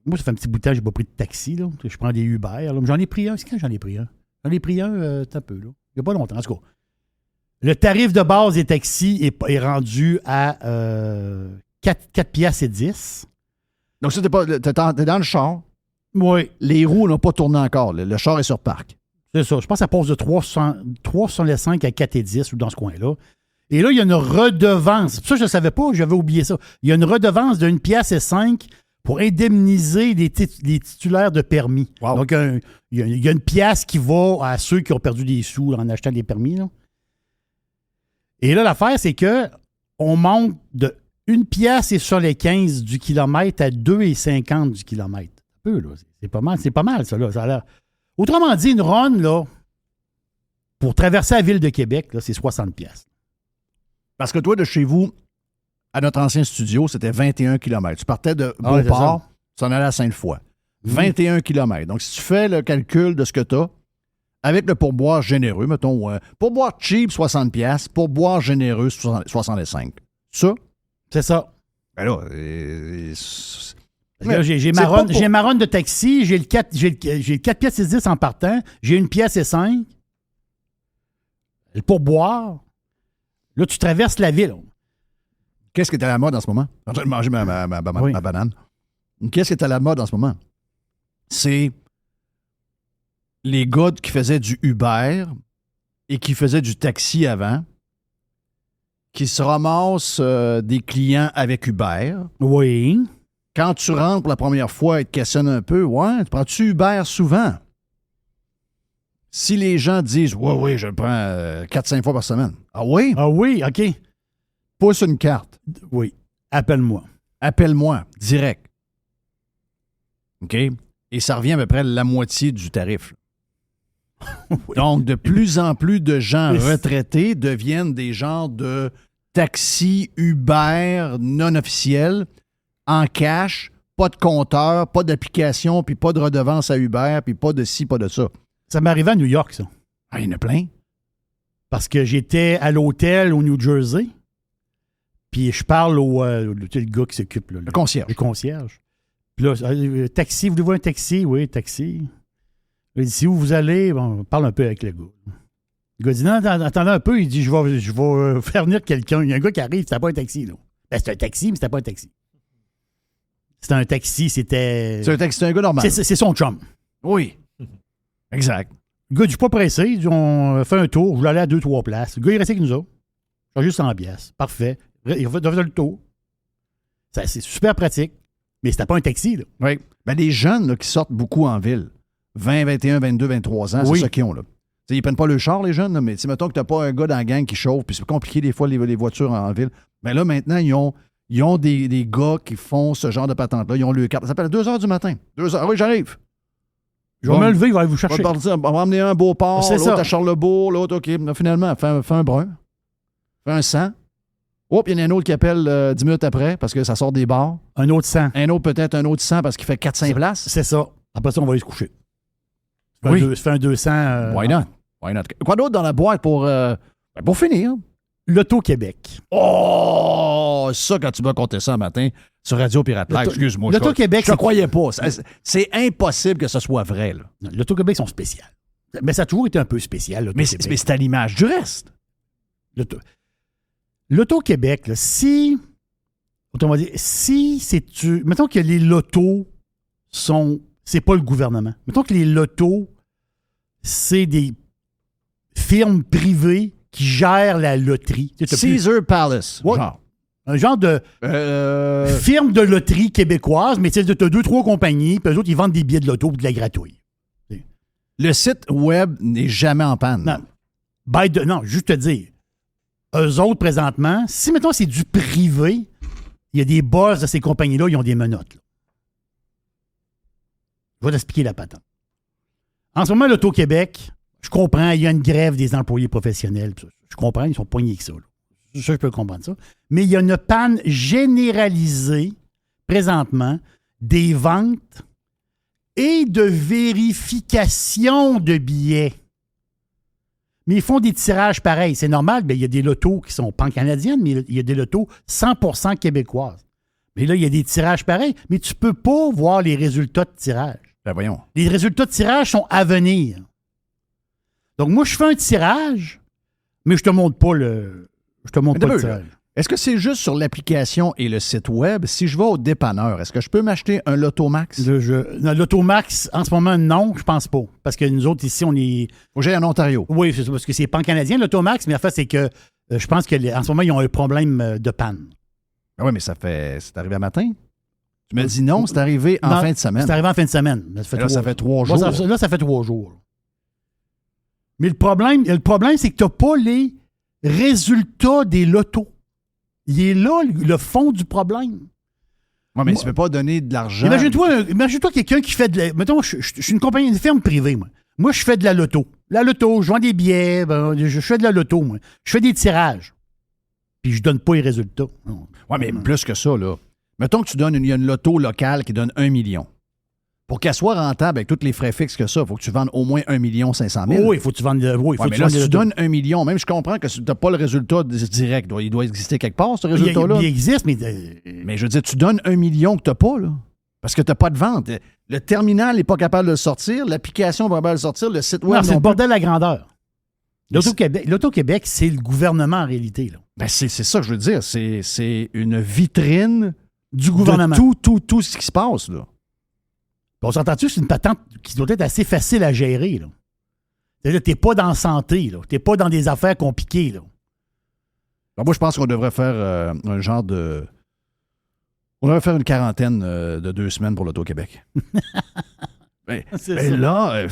moi, ça fait un petit bout de temps que je n'ai pas pris de taxi. Là. Je prends des Uber. Là. J'en ai pris un. C'est quand j'en ai pris un? J'en ai pris un, un peu. Là. Il n'y a pas longtemps, en tout cas. Le tarif de base des taxis est rendu à 4 piastres et 10. Donc, ça, t'es dans le char. Oui. Les roues n'ont pas tourné encore. Le char est sur parc. C'est ça. Je pense que ça passe de 3,65 à 4,10 ou dans ce coin-là. Et là, il y a une redevance. Ça, je ne savais pas, j'avais oublié ça. Il y a une redevance de 1,05 piastre pour indemniser les titulaires de permis. Wow. Donc, il y a une pièce qui va à ceux qui ont perdu des sous en achetant des permis. Là. Et là, l'affaire, c'est que on monte de 1 pièce et sur les 15 du kilomètre à 2,50 du kilomètre. Un peu, là. C'est pas mal, ça, là. Ça a l'air. Autrement dit, une run, là, pour traverser la ville de Québec, là, c'est 60 pièces. Parce que toi, de chez vous, à notre ancien studio, c'était 21 km. Tu partais de Ah ouais, Beauport, tu en allais à Sainte-Foy. 21 km. Donc, si tu fais le calcul de ce que tu as, avec le pourboire généreux, mettons, pourboire cheap, 60 pièces, pourboire généreux, 65. Ça? C'est ça. Ben là, Parce que j'ai ma run de taxi, j'ai le 4 pièces et 10 en partant, j'ai 1 pièce et 5. Le pourboire. Là, tu traverses la ville. Qu'est-ce qui est à la mode en ce moment? Je vais manger ma banane. Qu'est-ce qui est à la mode en ce moment? C'est les gars qui faisaient du Uber et qui faisaient du taxi avant, qui se ramassent des clients avec Uber. Oui. Quand tu rentres pour la première fois et te questionnes un peu, ouais, tu prends-tu Uber souvent? Si les gens disent, oui, je le prends 4-5 fois par semaine. Ah oui? Ah oui, OK. Pousse une carte. Oui. Appelle-moi. Appelle-moi, direct. OK? Et ça revient à peu près la moitié du tarif. Oui. Donc, de plus en plus de gens retraités deviennent des genres de taxis Uber non officiels, en cash, pas de compteur, pas d'application, puis pas de redevance à Uber, puis pas de ci, pas de ça. Ça m'est arrivé à New York, ça. Ah, il y en a plein. Parce que j'étais à l'hôtel au New Jersey, puis je parle le gars qui s'occupe. Là, le concierge. Le concierge. Puis là, taxi, voulez-vous un taxi? Oui, taxi. Il dit, si où vous allez, bon, on parle un peu avec le gars. Le gars dit, non, attendez un peu. Il dit, je vais faire venir quelqu'un. Il y a un gars qui arrive, c'était pas un taxi, là. Ben, c'était un taxi, mais c'était pas un taxi. C'était un taxi, c'était... C'est un gars normal. C'est son chum. Oui. Exact. Le gars, je suis pas pressé. Il dit, on fait un tour. Je voulais aller à 2-3 places. Le gars, il est resté avec nous autres. J'ai juste 100 pièces. Parfait. Il a fait le tour. Ça, c'est super pratique. Mais c'était pas un taxi, là. Oui. Ben, les jeunes là, qui sortent beaucoup en ville, 20, 21, 22, 23 ans, oui. C'est ça qu'ils ont, là. T'sais, ils prennent pas le char, les jeunes, là, mais mettons que t'as pas un gars dans la gang qui chauffe, puis c'est compliqué des fois, les voitures en ville. Mais là, maintenant, ils ont des gars qui font ce genre de patente-là. Ils ont le carte. Ça s'appelle à 2 h du matin. 2 h. Ah oui, j'arrive. Je vais me lever, il va aller vous chercher. On va emmener un à Beauport, C'est l'autre ça. à Charlebourg, l'autre, OK. Là, finalement, fais un brun. Fais un 100. Oh, puis il y en a un autre qui appelle 10 minutes après parce que ça sort des bars. Un autre 100. Un autre, peut-être un autre 100 parce qu'il fait 4-5 places. C'est ça. Après ça, on va aller se coucher. Oui. Ça fait un 200. Why not? Why not? Quoi d'autre dans la boîte pour finir? L'Auto-Québec. Oh! Ça, quand tu m'as compté ça un matin sur Radio Pirate Live, excuse-moi. L'Auto-Québec, je ne croyais pas. C'est impossible que ce soit vrai. Là. Non, L'Auto-Québec sont spéciaux. Mais ça a toujours été un peu spécial, Mais l'Auto-Québec. c'est à l'image du reste. L'Auto-Québec, là, autrement dit, si mettons que les lotos c'est pas le gouvernement. Mettons que les lotos, c'est des firmes privées qui gèrent la loterie. Caesar Palace, ouais, genre. Un genre de firme de loterie québécoise, mais tu as 2-3 compagnies, puis eux autres, ils vendent des billets de loto ou de la gratouille. Le site web n'est jamais en panne. Non, juste te dire, eux autres, présentement, si, mettons, c'est du privé, il y a des boss de ces compagnies-là, ils ont des menottes. Là. Je vais t'expliquer la patente. En ce moment, l'Auto-Québec, je comprends, il y a une grève des employés professionnels. Je comprends, ils sont poignés que ça. Là. Ça, je peux comprendre ça. Mais il y a une panne généralisée, présentement, des ventes et de vérification de billets. Mais ils font des tirages pareils. C'est normal, il y a des lotos qui sont pan-canadiennes, mais il y a des lotos 100% québécoises. Mais là, il y a des tirages pareils, mais tu ne peux pas voir les résultats de tirage. Ben voyons. Les résultats de tirage sont à venir. Donc, moi, je fais un tirage, mais je te montre pas le tirage. Est-ce que c'est juste sur l'application et le site web? Si je vais au dépanneur, est-ce que je peux m'acheter un Lotomax? L'Automax, en ce moment, non, je pense pas. Parce que nous autres, ici, on est... Faut que j'aille en Ontario. Oui, c'est parce que c'est pan-canadien, l'Automax, mais en fait, c'est que je pense qu'en ce moment, ils ont un problème de panne. Ah oui, mais c'est arrivé à matin? Tu me dis non, c'est arrivé en fin de semaine. C'est arrivé en fin de semaine. Ça fait 3 jours. Là, ça fait 3 jours. Mais le problème c'est que tu n'as pas résultat des lotos. Il est là, le fond du problème. Ouais, mais tu ne peux pas donner de l'argent. Imagine-toi quelqu'un qui fait de la... Mettons, je suis une compagnie, une firme privée, moi. Moi, je fais de la loto. La loto, je vends des billets, je fais de la loto, moi. Je fais des tirages. Puis je donne pas les résultats. Oui, mais plus que ça, là. Mettons que tu donnes il y a une loto locale qui donne 1 million. Pour qu'elle soit rentable avec tous les frais fixes que ça, il faut que tu vendes au moins 1 500 000. Oui, il faut que tu vendes... mais là, si tu donnes 1 million, même je comprends que tu n'as pas le résultat direct. Il doit exister quelque part, ce résultat-là. Il existe, mais... Mais je veux dire, tu donnes 1 million que tu n'as pas, là. Parce que tu n'as pas de vente. Le terminal n'est pas capable de le sortir, l'application n'est pas capable de le sortir, le site web... Non, c'est le bordel à la grandeur. L'Auto-Québec, c'est le gouvernement en réalité. Là. Ben c'est ça que je veux dire. C'est une vitrine du gouvernement. De tout ce qui se passe, là. On s'entend-tu, c'est une patente qui doit être assez facile à gérer. Là. C'est-à-dire, t'es pas dans la santé, là. T'es pas dans des affaires compliquées. Là. Alors moi, je pense qu'on devrait faire un genre de... On devrait faire une quarantaine de 2 semaines pour l'Auto-Québec. Là,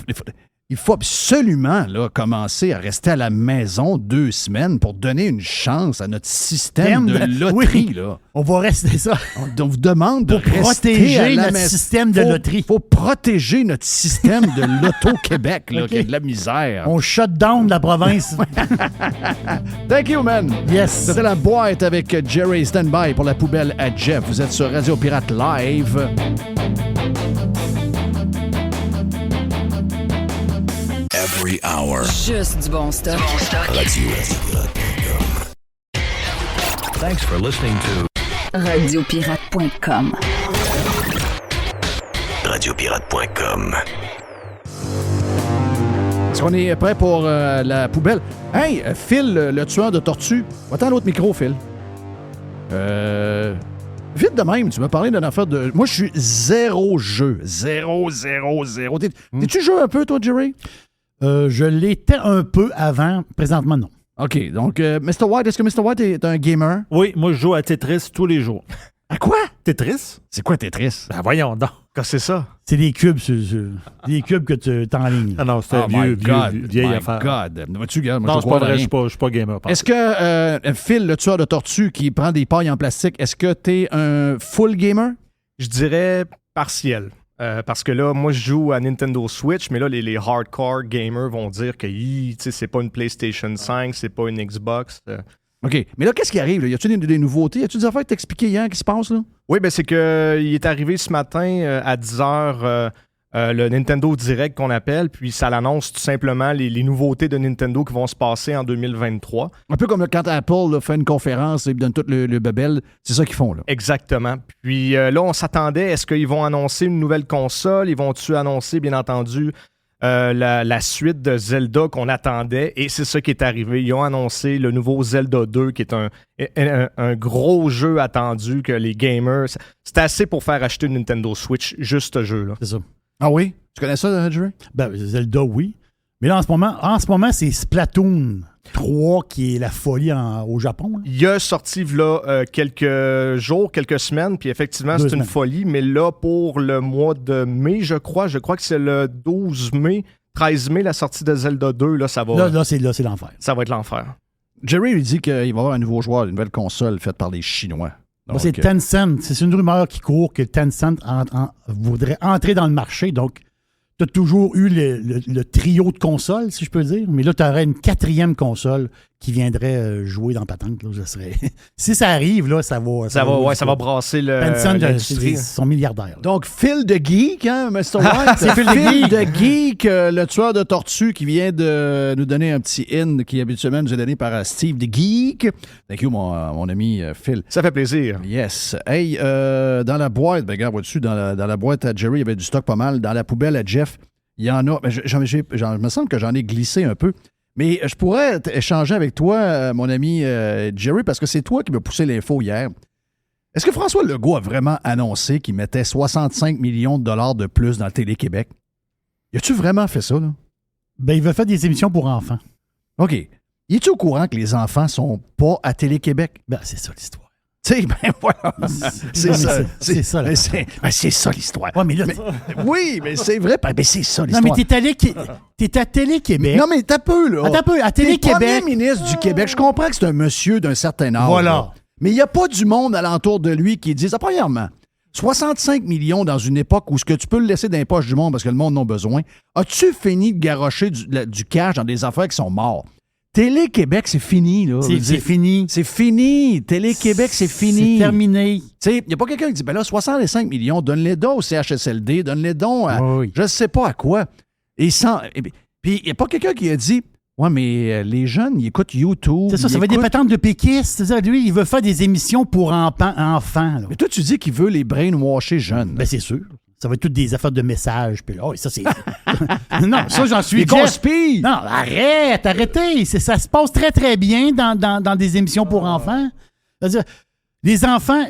il faut absolument là, commencer à rester à la maison 2 semaines pour donner une chance à notre système de loterie. Oui. Là. On va rester ça. On vous demande de protéger notre système de loterie. Il faut protéger notre système de l'Auto-Québec, là, qui a de la misère. On shut down la province. Thank you, man. Yes. C'était la boîte avec Jerry Standby pour la poubelle à Jeff. Vous êtes sur Radio Pirate Live. Every hour. Juste du bon stock. Radio. Thanks for listening to Radiopirate.com. Radiopirate.com. Est-ce qu'on est prêt pour la poubelle? Hey, Phil, le tueur de tortues. Va-t'en l'autre micro, Phil. Vite de même, tu m'as parlé d'une affaire de... Moi, je suis zéro jeu. Zéro. T'es-tu joué un peu, toi, Jerry? Je l'étais un peu avant. Présentement, non. OK. Donc, Mr. White, est-ce que Mr. White est un gamer? Oui, moi, je joue à Tetris tous les jours. À quoi? Tetris? C'est quoi Tetris? Ben voyons donc. Qu'est-ce que c'est ça? C'est des cubes, des cubes que tu t'enlignes. Ah non, c'est vieille affaire. God. Vois-tu, gars, moi, non, c'est pas vrai, je suis pas gamer. Est-ce que Phil, le tueur de tortues qui prend des pailles en plastique, est-ce que t'es un full gamer? Je dirais partiel. Parce que là, moi, je joue à Nintendo Switch, mais là, les hardcore gamers vont dire que c'est pas une PlayStation 5, c'est pas une Xbox. OK. Mais là, qu'est-ce qui arrive? Là? Y a-tu des nouveautés? Y a-tu des affaires que t'expliquer hier qui se passent, là? Oui, ben c'est que il est arrivé ce matin à 10h le Nintendo Direct qu'on appelle, puis ça l'annonce tout simplement les nouveautés de Nintendo qui vont se passer en 2023. Un peu comme quand Apple là, fait une conférence et donne tout le bebel, c'est ça qu'ils font, là. Exactement. Puis là, on s'attendait, est-ce qu'ils vont annoncer une nouvelle console? Ils vont-tu annoncer, bien entendu, la suite de Zelda qu'on attendait? Et c'est ça qui est arrivé. Ils ont annoncé le nouveau Zelda 2, qui est un gros jeu attendu que les gamers... C'était assez pour faire acheter une Nintendo Switch, juste ce jeu-là. C'est ça. Ah oui? Tu connais ça, Jerry? Ben, Zelda, oui. Mais là, en ce moment, c'est Splatoon 3 qui est la folie au Japon. Là. Il a sorti là, quelques jours, quelques semaines, puis effectivement, c'est une folie. Mais là, pour le mois de mai, je crois que c'est le 12 mai, 13 mai, la sortie de Zelda 2, là, ça va... Là, c'est l'enfer. Ça va être l'enfer. Jerry lui dit qu'il va y avoir un nouveau joueur, une nouvelle console faite par les Chinois. Donc, c'est Tencent. C'est une rumeur qui court que Tencent voudrait entrer dans le marché. Donc, tu as toujours eu le trio de consoles, si je peux dire. Mais là, tu aurais une 4e console qui viendrait jouer dans Patente. Là, si ça arrive, là, ça va brasser l'industrie. Ils sont milliardaires. Donc, Phil de Geek, hein, Mr. White? C'est Phil de Geek, le tueur de tortues qui vient de nous donner un petit in qui habituellement nous est donné par Steve de Geek. Thank you, mon ami Phil. Ça fait plaisir. Yes. Hey, dans la boîte, ben, regarde, vois-tu, dans la boîte à Jerry, il y avait du stock pas mal. Dans la poubelle à Jeff, il y en a. Ben, je me semble que j'en ai glissé un peu. Mais je pourrais échanger avec toi, mon ami Jerry, parce que c'est toi qui m'as poussé l'info hier. Est-ce que François Legault a vraiment annoncé qu'il mettait 65 millions de dollars de plus dans le Télé-Québec? Y a-tu vraiment fait ça, là? Ben, il veut faire des émissions pour enfants. OK. Y es-tu au courant que les enfants sont pas à Télé-Québec? Ben, c'est ça l'histoire. Tu sais, ben voilà. C'est ça. C'est ça, là. C'est ça l'histoire. Ouais, mais là, Oui, mais c'est vrai. Ben, c'est ça non, l'histoire. mais t'es à Télé-Québec. Non, mais t'as peu, là. Attends un peu, à T'es le Télé-Québec. premier ministre du Québec. Je comprends que c'est un monsieur d'un certain âge. Voilà. Là. Mais il n'y a pas du monde alentour de lui qui dit, premièrement, 65 millions dans une époque où ce que tu peux le laisser dans les poches du monde parce que le monde en a besoin, as-tu fini de garrocher du cash dans des affaires qui sont morts? Télé-Québec, c'est fini, là. C'est fini. C'est fini. Télé-Québec, c'est fini. C'est terminé. Tu sais, il n'y a pas quelqu'un qui dit, ben là, 65 millions, donne-les donc au CHSLD, donne-les donc à Oui. je ne sais pas à quoi. Et puis, il n'y a pas quelqu'un qui a dit, ouais, mais les jeunes, ils écoutent YouTube. C'est ça, ça va être des patentes de péquistes. C'est-à-dire, lui, il veut faire des émissions pour enfants. Là. Mais toi, tu dis qu'il veut les brainwasher jeunes. Ben, c'est sûr. Ça va être toutes des affaires de messages. Puis là, ça, c'est. Non, ça, j'en suis Les conspires! Non, arrêtez. Ça se passe très, très bien dans des émissions pour enfants. C'est-à-dire, les enfants.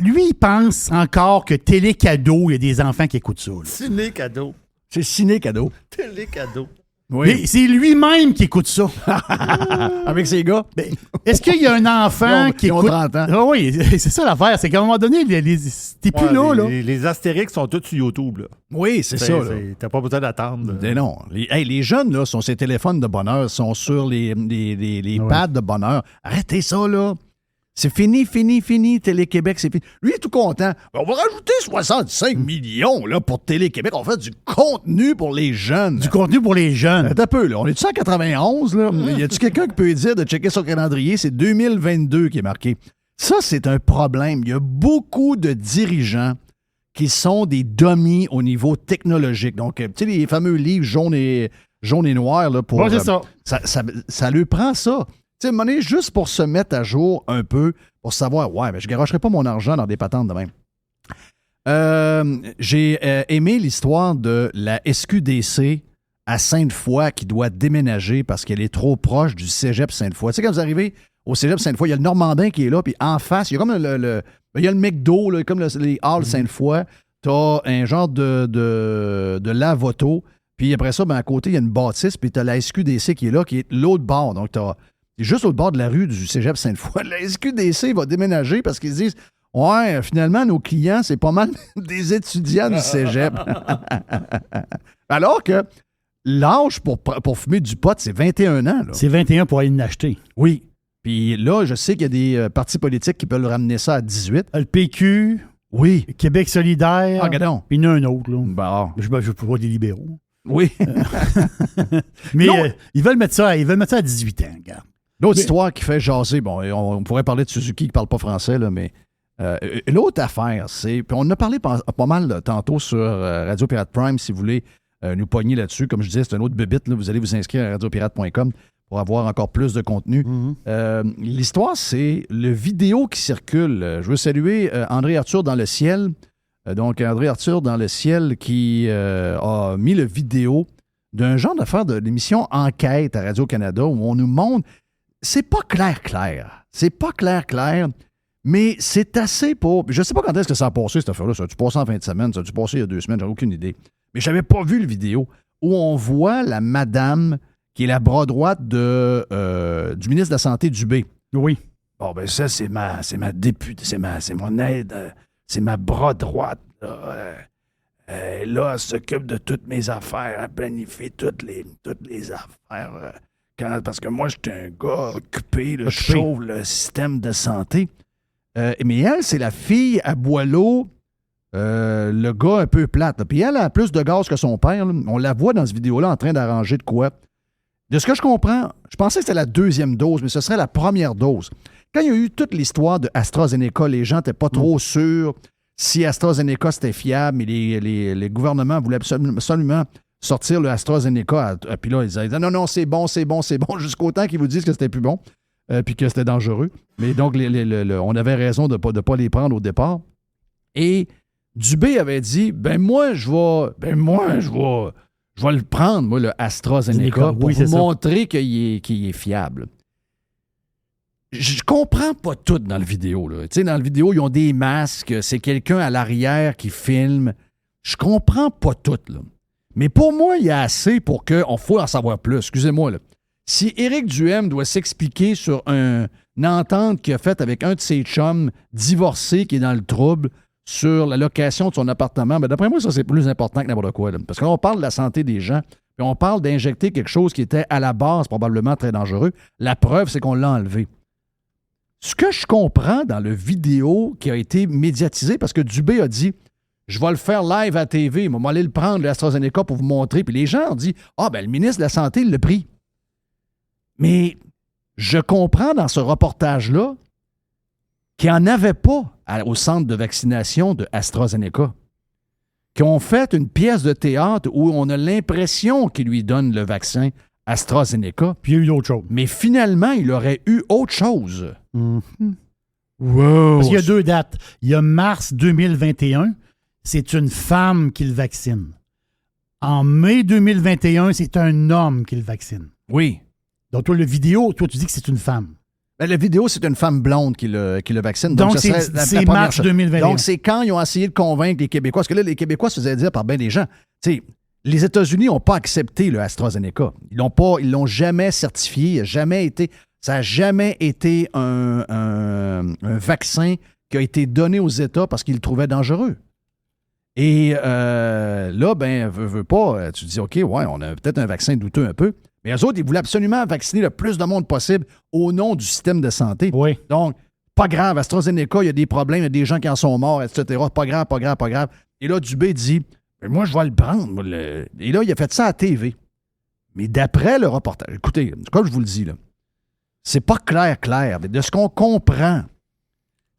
Lui, il pense encore que Télé-Cadeau, il y a des enfants qui écoutent ça. Là. Ciné-cadeau. C'est ciné-cadeau. Télé-cadeau. Mais c'est lui-même qui écoute ça. Avec ses gars. Ben, est-ce qu'il y a un enfant qui ils ont écoute... 30 ans. Ah oui, c'est ça l'affaire. C'est qu'à un moment donné, t'es plus là. Les Astérix sont tous sur YouTube. Là. Oui, c'est ça. Là. T'as pas besoin d'attendre. Mais non. Les jeunes, là, sont ces téléphones de bonheur, sont sur les pads de bonheur. Arrêtez ça, là. C'est fini, Télé-Québec, c'est fini. Lui, il est tout content. On va rajouter 65 millions là, pour Télé-Québec. On va faire du contenu pour les jeunes. Du contenu pour les jeunes. Attends un peu, là. On est-tu en 91, là? Y a-tu quelqu'un qui peut dire de checker son calendrier? C'est 2022 qui est marqué. Ça, c'est un problème. Il y a beaucoup de dirigeants qui sont des dummies au niveau technologique. Donc, tu sais, les fameux livres jaunes et noirs, là, pour... c'est ça. Ça lui prend ça. Tu sais, monnaie juste pour se mettre à jour un peu, pour savoir, ouais, mais je ne garocherai pas mon argent dans des patentes de même. J'ai aimé l'histoire de la SQDC à Sainte-Foy qui doit déménager parce qu'elle est trop proche du cégep Sainte-Foy. Tu sais, quand vous arrivez au cégep Sainte-Foy, il y a le Normandin qui est là, puis en face, il y a comme il y a le McDo, là, comme les Halls Sainte-Foy. Tu as un genre de lave-auto, puis après ça, ben, à côté, il y a une bâtisse, puis tu as la SQDC qui est là, qui est l'autre bord. Donc, c'est juste au bord de la rue du cégep Sainte-Foy. La SQDC va déménager parce qu'ils disent ouais, finalement, nos clients, c'est pas mal des étudiants du cégep. Alors que l'âge pour fumer du pot, c'est 21 ans. Là. C'est 21 pour aller l'acheter. Oui. Puis là, je sais qu'il y a des partis politiques qui peuvent ramener ça à 18. Le PQ, oui. Québec solidaire. Ah, regardons. Puis il y en a un autre. Là. Bon. Je peux pas des libéraux. Oui. Mais ils veulent mettre ça à 18 ans, regarde. L'autre histoire qui fait jaser, bon, on pourrait parler de Suzuki qui ne parle pas français, là, mais l'autre affaire, c'est. Puis on en a parlé pas mal là, tantôt sur Radio Pirate Prime, si vous voulez nous pogner là-dessus. Comme je disais, c'est un autre bébite, là, vous allez vous inscrire à radiopirate.com pour avoir encore plus de contenu. Mm-hmm. L'histoire, c'est le vidéo qui circule. Je veux saluer André Arthur dans le ciel. Donc, André Arthur dans le ciel qui a mis le vidéo d'un genre d'affaire de l'émission Enquête à Radio-Canada où on nous montre. C'est pas clair. C'est pas clair, mais c'est assez pour... Je sais pas quand est-ce que ça a passé, cette affaire-là. Ça a-tu passé en fin de semaine? Ça a-tu passé il y a 2 semaines? J'ai aucune idée. Mais j'avais pas vu le vidéo où on voit la madame qui est la bras droite du ministre de la Santé Dubé. Oui. Bon, ben ça, c'est ma députée, c'est mon aide, c'est ma bras droite. Là, elle s'occupe de toutes mes affaires, elle planifie toutes les affaires... parce que moi, j'étais un gars occupé, je chauffe le système de santé. Mais elle, c'est la fille à Boileau, le gars un peu plate. Là. Puis elle a plus de gaz que son père. Là. On la voit dans cette vidéo-là en train d'arranger de quoi. De ce que je comprends, je pensais que c'était la 2e dose, mais ce serait la première dose. Quand il y a eu toute l'histoire de AstraZeneca, les gens n'étaient pas trop sûrs si AstraZeneca c'était fiable, mais les gouvernements voulaient absolument sortir le AstraZeneca. Puis là, ils disaient non, c'est bon, jusqu'au temps qu'ils vous disent que c'était plus bon, puis que c'était dangereux. Mais donc, on avait raison de pas les prendre au départ. Et Dubé avait dit, moi, je vais le prendre, moi, le AstraZeneca, pour vous montrer qu'il est fiable. Je comprends pas tout dans le vidéo. Là. Tu sais, dans le vidéo, ils ont des masques, c'est quelqu'un à l'arrière qui filme. Je comprends pas tout, là. Mais pour moi, il y a assez pour qu'on faut en savoir plus. Excusez-moi, là. Si Éric Duhem doit s'expliquer sur une entente qu'il a faite avec un de ses chums divorcé qui est dans le trouble sur la location de son appartement, ben d'après moi, ça, c'est plus important que n'importe quoi. Là. Parce que là, on parle de la santé des gens, puis on parle d'injecter quelque chose qui était à la base probablement très dangereux. La preuve, c'est qu'on l'a enlevé. Ce que je comprends dans le vidéo qui a été médiatisé, parce que Dubé a dit « Je vais le faire live à TV, on va aller le prendre, l'AstraZeneca, pour vous montrer. » Puis les gens ont dit « Ah, ben le ministre de la Santé, il l'a pris. » Mais je comprends dans ce reportage-là qu'il n'y en avait pas au centre de vaccination de AstraZeneca, qui ont fait une pièce de théâtre où on a l'impression qu'il lui donne le vaccin AstraZeneca. Puis il y a eu d'autres choses. Mais finalement, il aurait eu autre chose. Mm-hmm. Wow! Parce qu'il y a 2 dates. Il y a mars 2021, c'est une femme qui le vaccine. En mai 2021, c'est un homme qui le vaccine. Oui. Donc, toi, le vidéo, toi, tu dis que c'est une femme. Ben, la vidéo, c'est une femme blonde qui le vaccine. Donc, ça c'est la mars chose. 2021. Donc, c'est quand ils ont essayé de convaincre les Québécois. Parce que là, les Québécois se faisaient dire par bien des gens, tu sais, les États-Unis n'ont pas accepté le AstraZeneca. Ils l'ont jamais certifié. Ça n'a jamais été un vaccin qui a été donné aux États parce qu'ils le trouvaient dangereux. Et là, ben, veux pas, tu te dis, OK, ouais, on a peut-être un vaccin douteux un peu. Mais eux autres, ils voulaient absolument vacciner le plus de monde possible au nom du système de santé. Oui. Donc, pas grave, AstraZeneca, il y a des problèmes, il y a des gens qui en sont morts, etc. Pas grave, pas grave, pas grave. Et là, Dubé dit, moi, je vais le prendre. Et là, il a fait ça à la TV. Mais d'après le reportage, écoutez, comme je vous le dis, là, c'est pas clair. De ce qu'on comprend,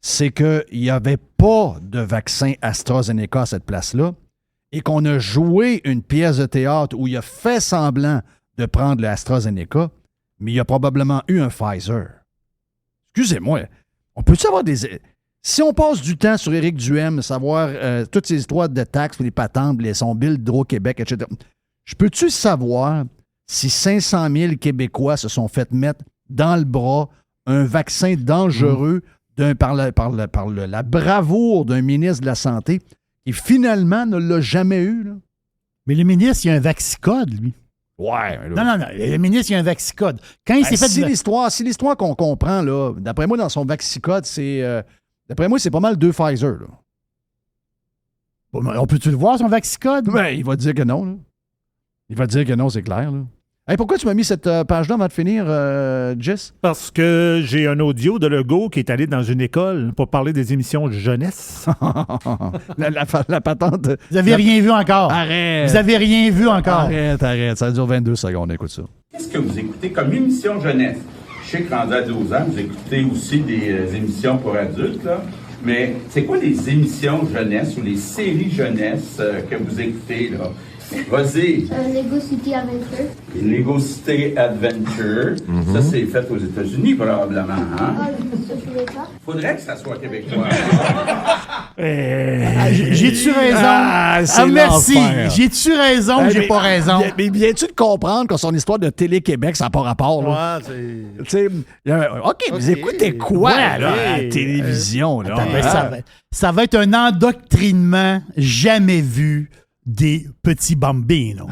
c'est qu'il n'y avait pas de vaccin AstraZeneca à cette place-là et qu'on a joué une pièce de théâtre où il a fait semblant de prendre le AstraZeneca, mais il y a probablement eu un Pfizer. Excusez-moi, on peut-tu avoir des... Si on passe du temps sur Éric Duhem, savoir toutes ces histoires de taxes, les patentes, son bill d'Hydro-Québec, etc., je peux-tu savoir si 500 000 Québécois se sont fait mettre dans le bras un vaccin dangereux par la bravoure d'un ministre de la Santé qui finalement ne l'a jamais eu? Là? Mais le ministre, il y a un vaccicode, lui. Ouais. Non. Le ministre, il y a un vaccicode. Quand il s'est fait... Si l'histoire qu'on comprend, là, d'après moi, dans son vaccicode, c'est... d'après moi, c'est pas mal 2 Pfizer. Là. On peut-tu le voir, son vaccicode? Ben, il va dire que non. Là. Il va dire que non, c'est clair. Là. Hey, pourquoi tu m'as mis cette page-là avant de finir, Jess? Parce que j'ai un audio de Legault qui est allé dans une école pour parler des émissions jeunesse. la patente. Vous avez rien vu encore. Arrête. Vous avez rien vu encore. Arrête. Ça dure 22 secondes. Écoute ça. Qu'est-ce que vous écoutez comme émission jeunesse? Je sais que rendu à 12 ans, vous écoutez aussi des émissions pour adultes, là. Mais c'est quoi les émissions jeunesse ou les séries jeunesse que vous écoutez, là? Vas-y. Lego City Adventure. Lego City Adventure. Ça, c'est fait aux États-Unis, probablement. Hein? Ah, ça, je voulais pas. Faudrait que ça soit québécois. J'ai-tu raison? Merci. l'enfer. J'ai-tu raison ou j'ai pas raison? Mais viens-tu de comprendre que son histoire de Télé-Québec, ça n'a pas rapport? Là? Ouais, Tu sais, OK, vous écoutez quoi là, à la télévision? Là? Attends, ben, ça va être un endoctrinement jamais vu des petits bambinos.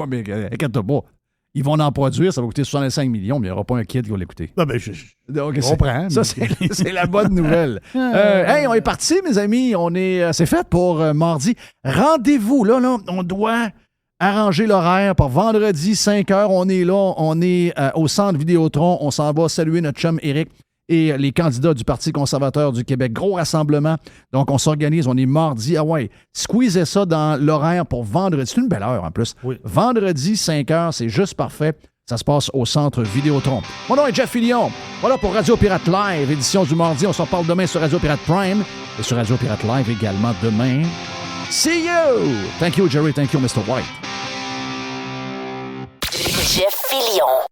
mais inquiète-toi pas. Ils vont en produire, ça va coûter 65 millions, mais il n'y aura pas un kid qui va l'écouter. Non, ben, je comprends. Ça, c'est la bonne nouvelle. Hey, on est parti, mes amis. C'est fait pour mardi. Rendez-vous, là, on doit arranger l'horaire pour vendredi, 5 h. On est là, on est au centre Vidéotron. On s'en va saluer notre chum Éric et les candidats du Parti conservateur du Québec. Gros rassemblement. Donc, on s'organise. On est mardi. Ah ouais, squeezez ça dans l'horaire pour vendredi. C'est une belle heure, en plus. Oui. Vendredi, 5 h, c'est juste parfait. Ça se passe au centre Vidéotron. Mon nom est Jeff Fillion. Voilà pour Radio Pirate Live, édition du mardi. On s'en parle demain sur Radio Pirate Prime et sur Radio Pirate Live également demain. See you! Thank you, Jerry. Thank you, Mr. White. Jeff Fillion.